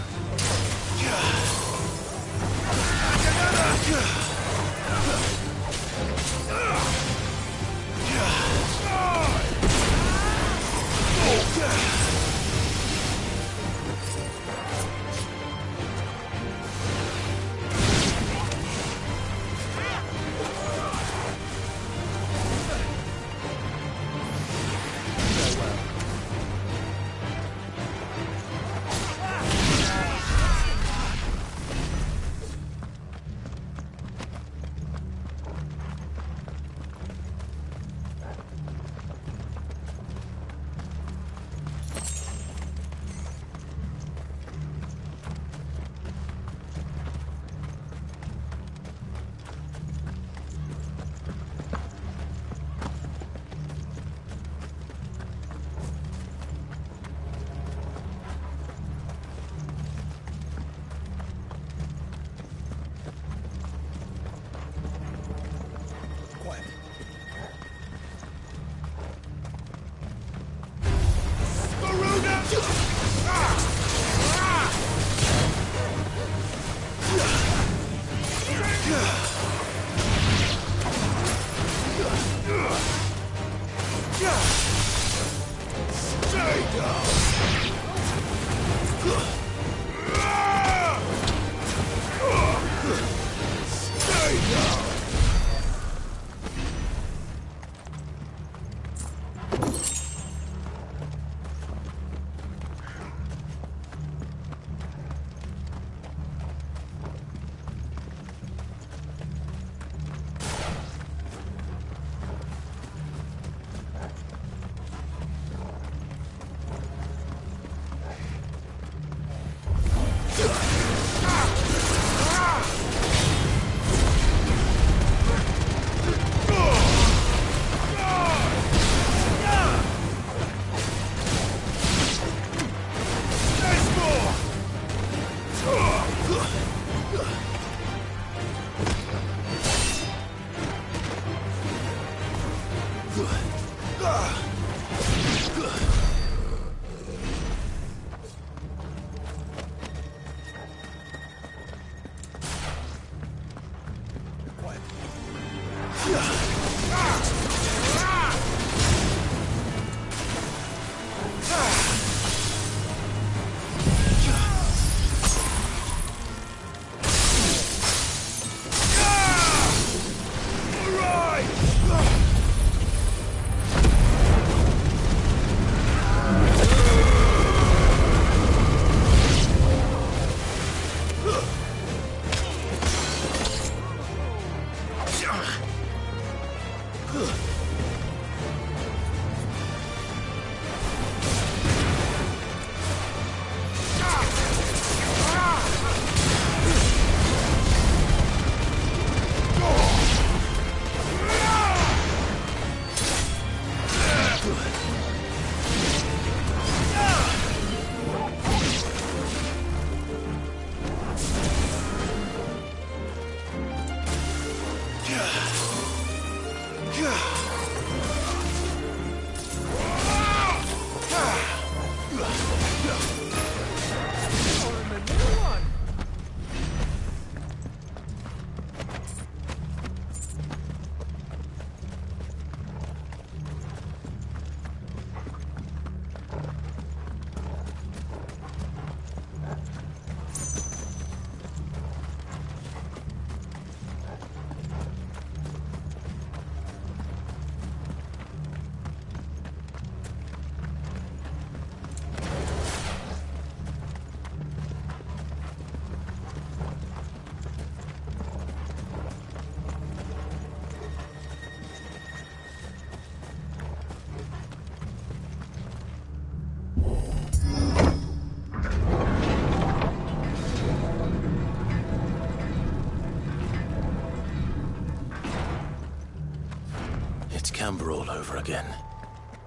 Camber all over again.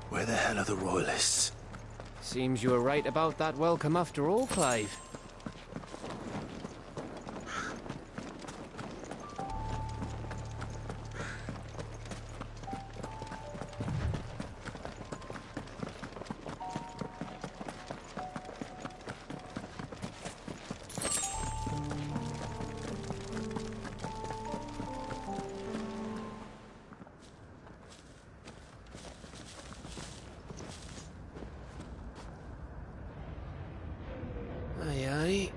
Where the hell are the Royalists? Seems you were right about that welcome after all, Clive. Aye, aye.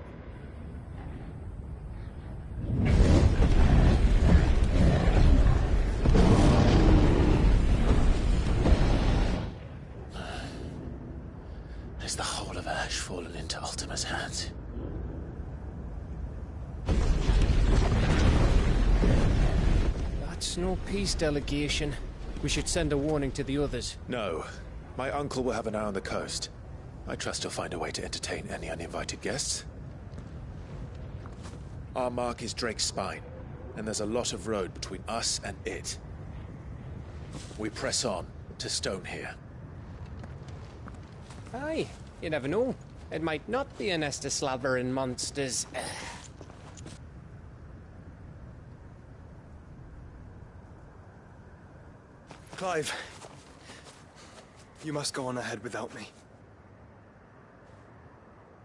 Is the whole of Ash fallen into Ultima's hands? That's no peace delegation. We should send a warning to the others. No. My uncle will have an eye on the coast. I trust he'll find a way to entertain any uninvited guests. Our mark is Drake's Spine, and there's a lot of road between us and it. We press on to Stone here. Aye, you never know. It might not be a nest of slabbering monsters. Clive, you must go on ahead without me.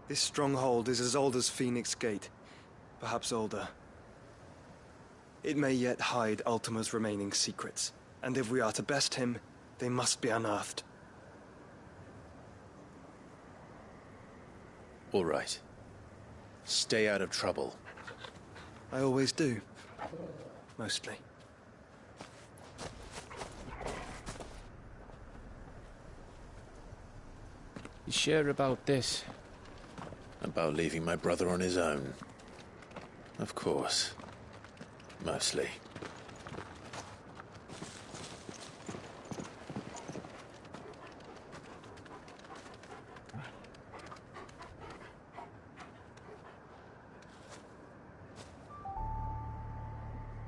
This stronghold is as old as Phoenix Gate, perhaps older. It may yet hide Ultima's remaining secrets, and if we are to best him, they must be unearthed. All right. Stay out of trouble. I always do. Mostly. You sure about this? About leaving my brother on his own. Of course. Mostly.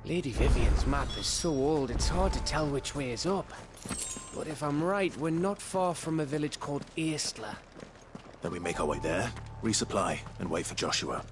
Lady Vivian's map is so old it's hard to tell which way is up. But if I'm right, we're not far from a village called Eastla. Then we make our way there, resupply, and wait for Joshua.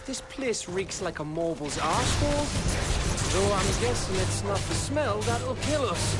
This place reeks like a mobile's arsehole. Though I'm guessing it's not the smell that'll kill us.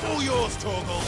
All yours, Torgal.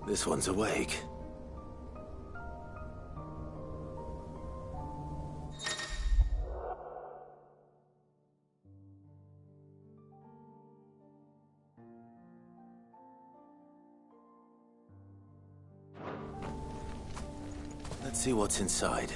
This one's awake. Let's see what's inside.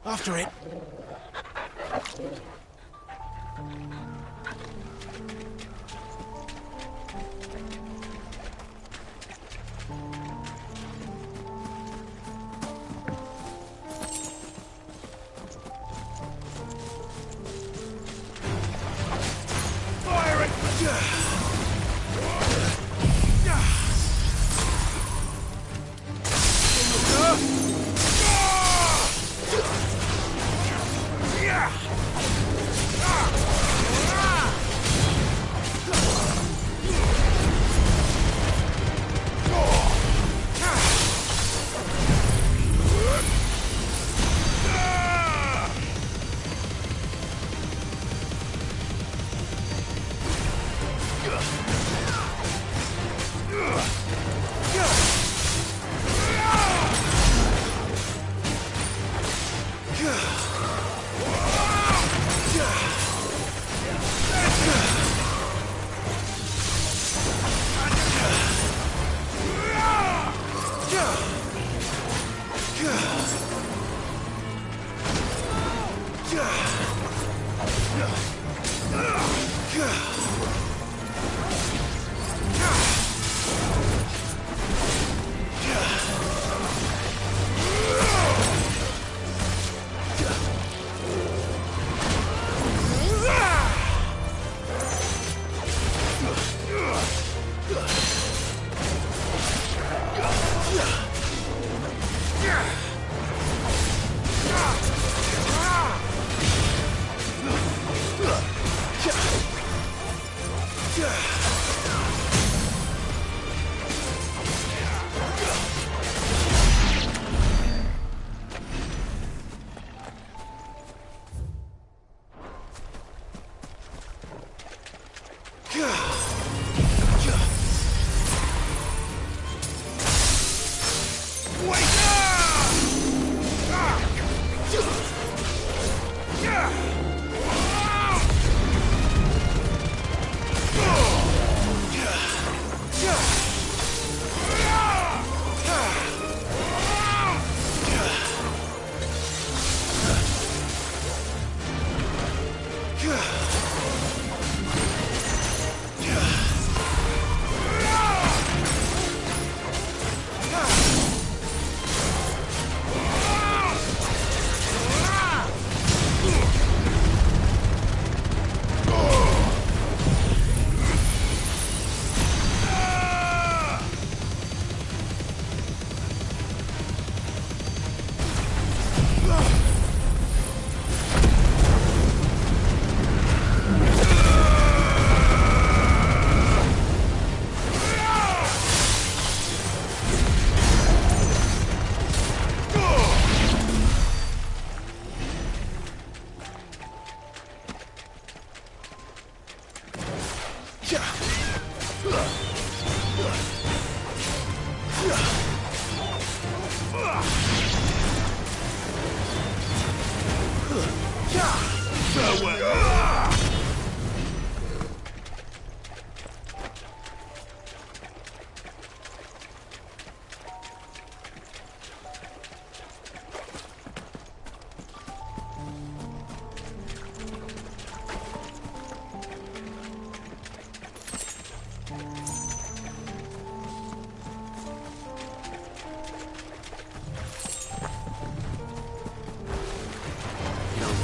After it. Fire it!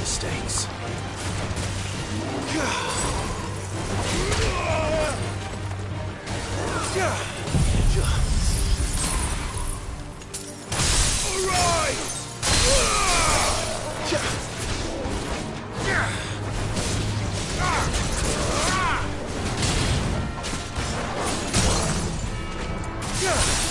Mistakes. Yeah!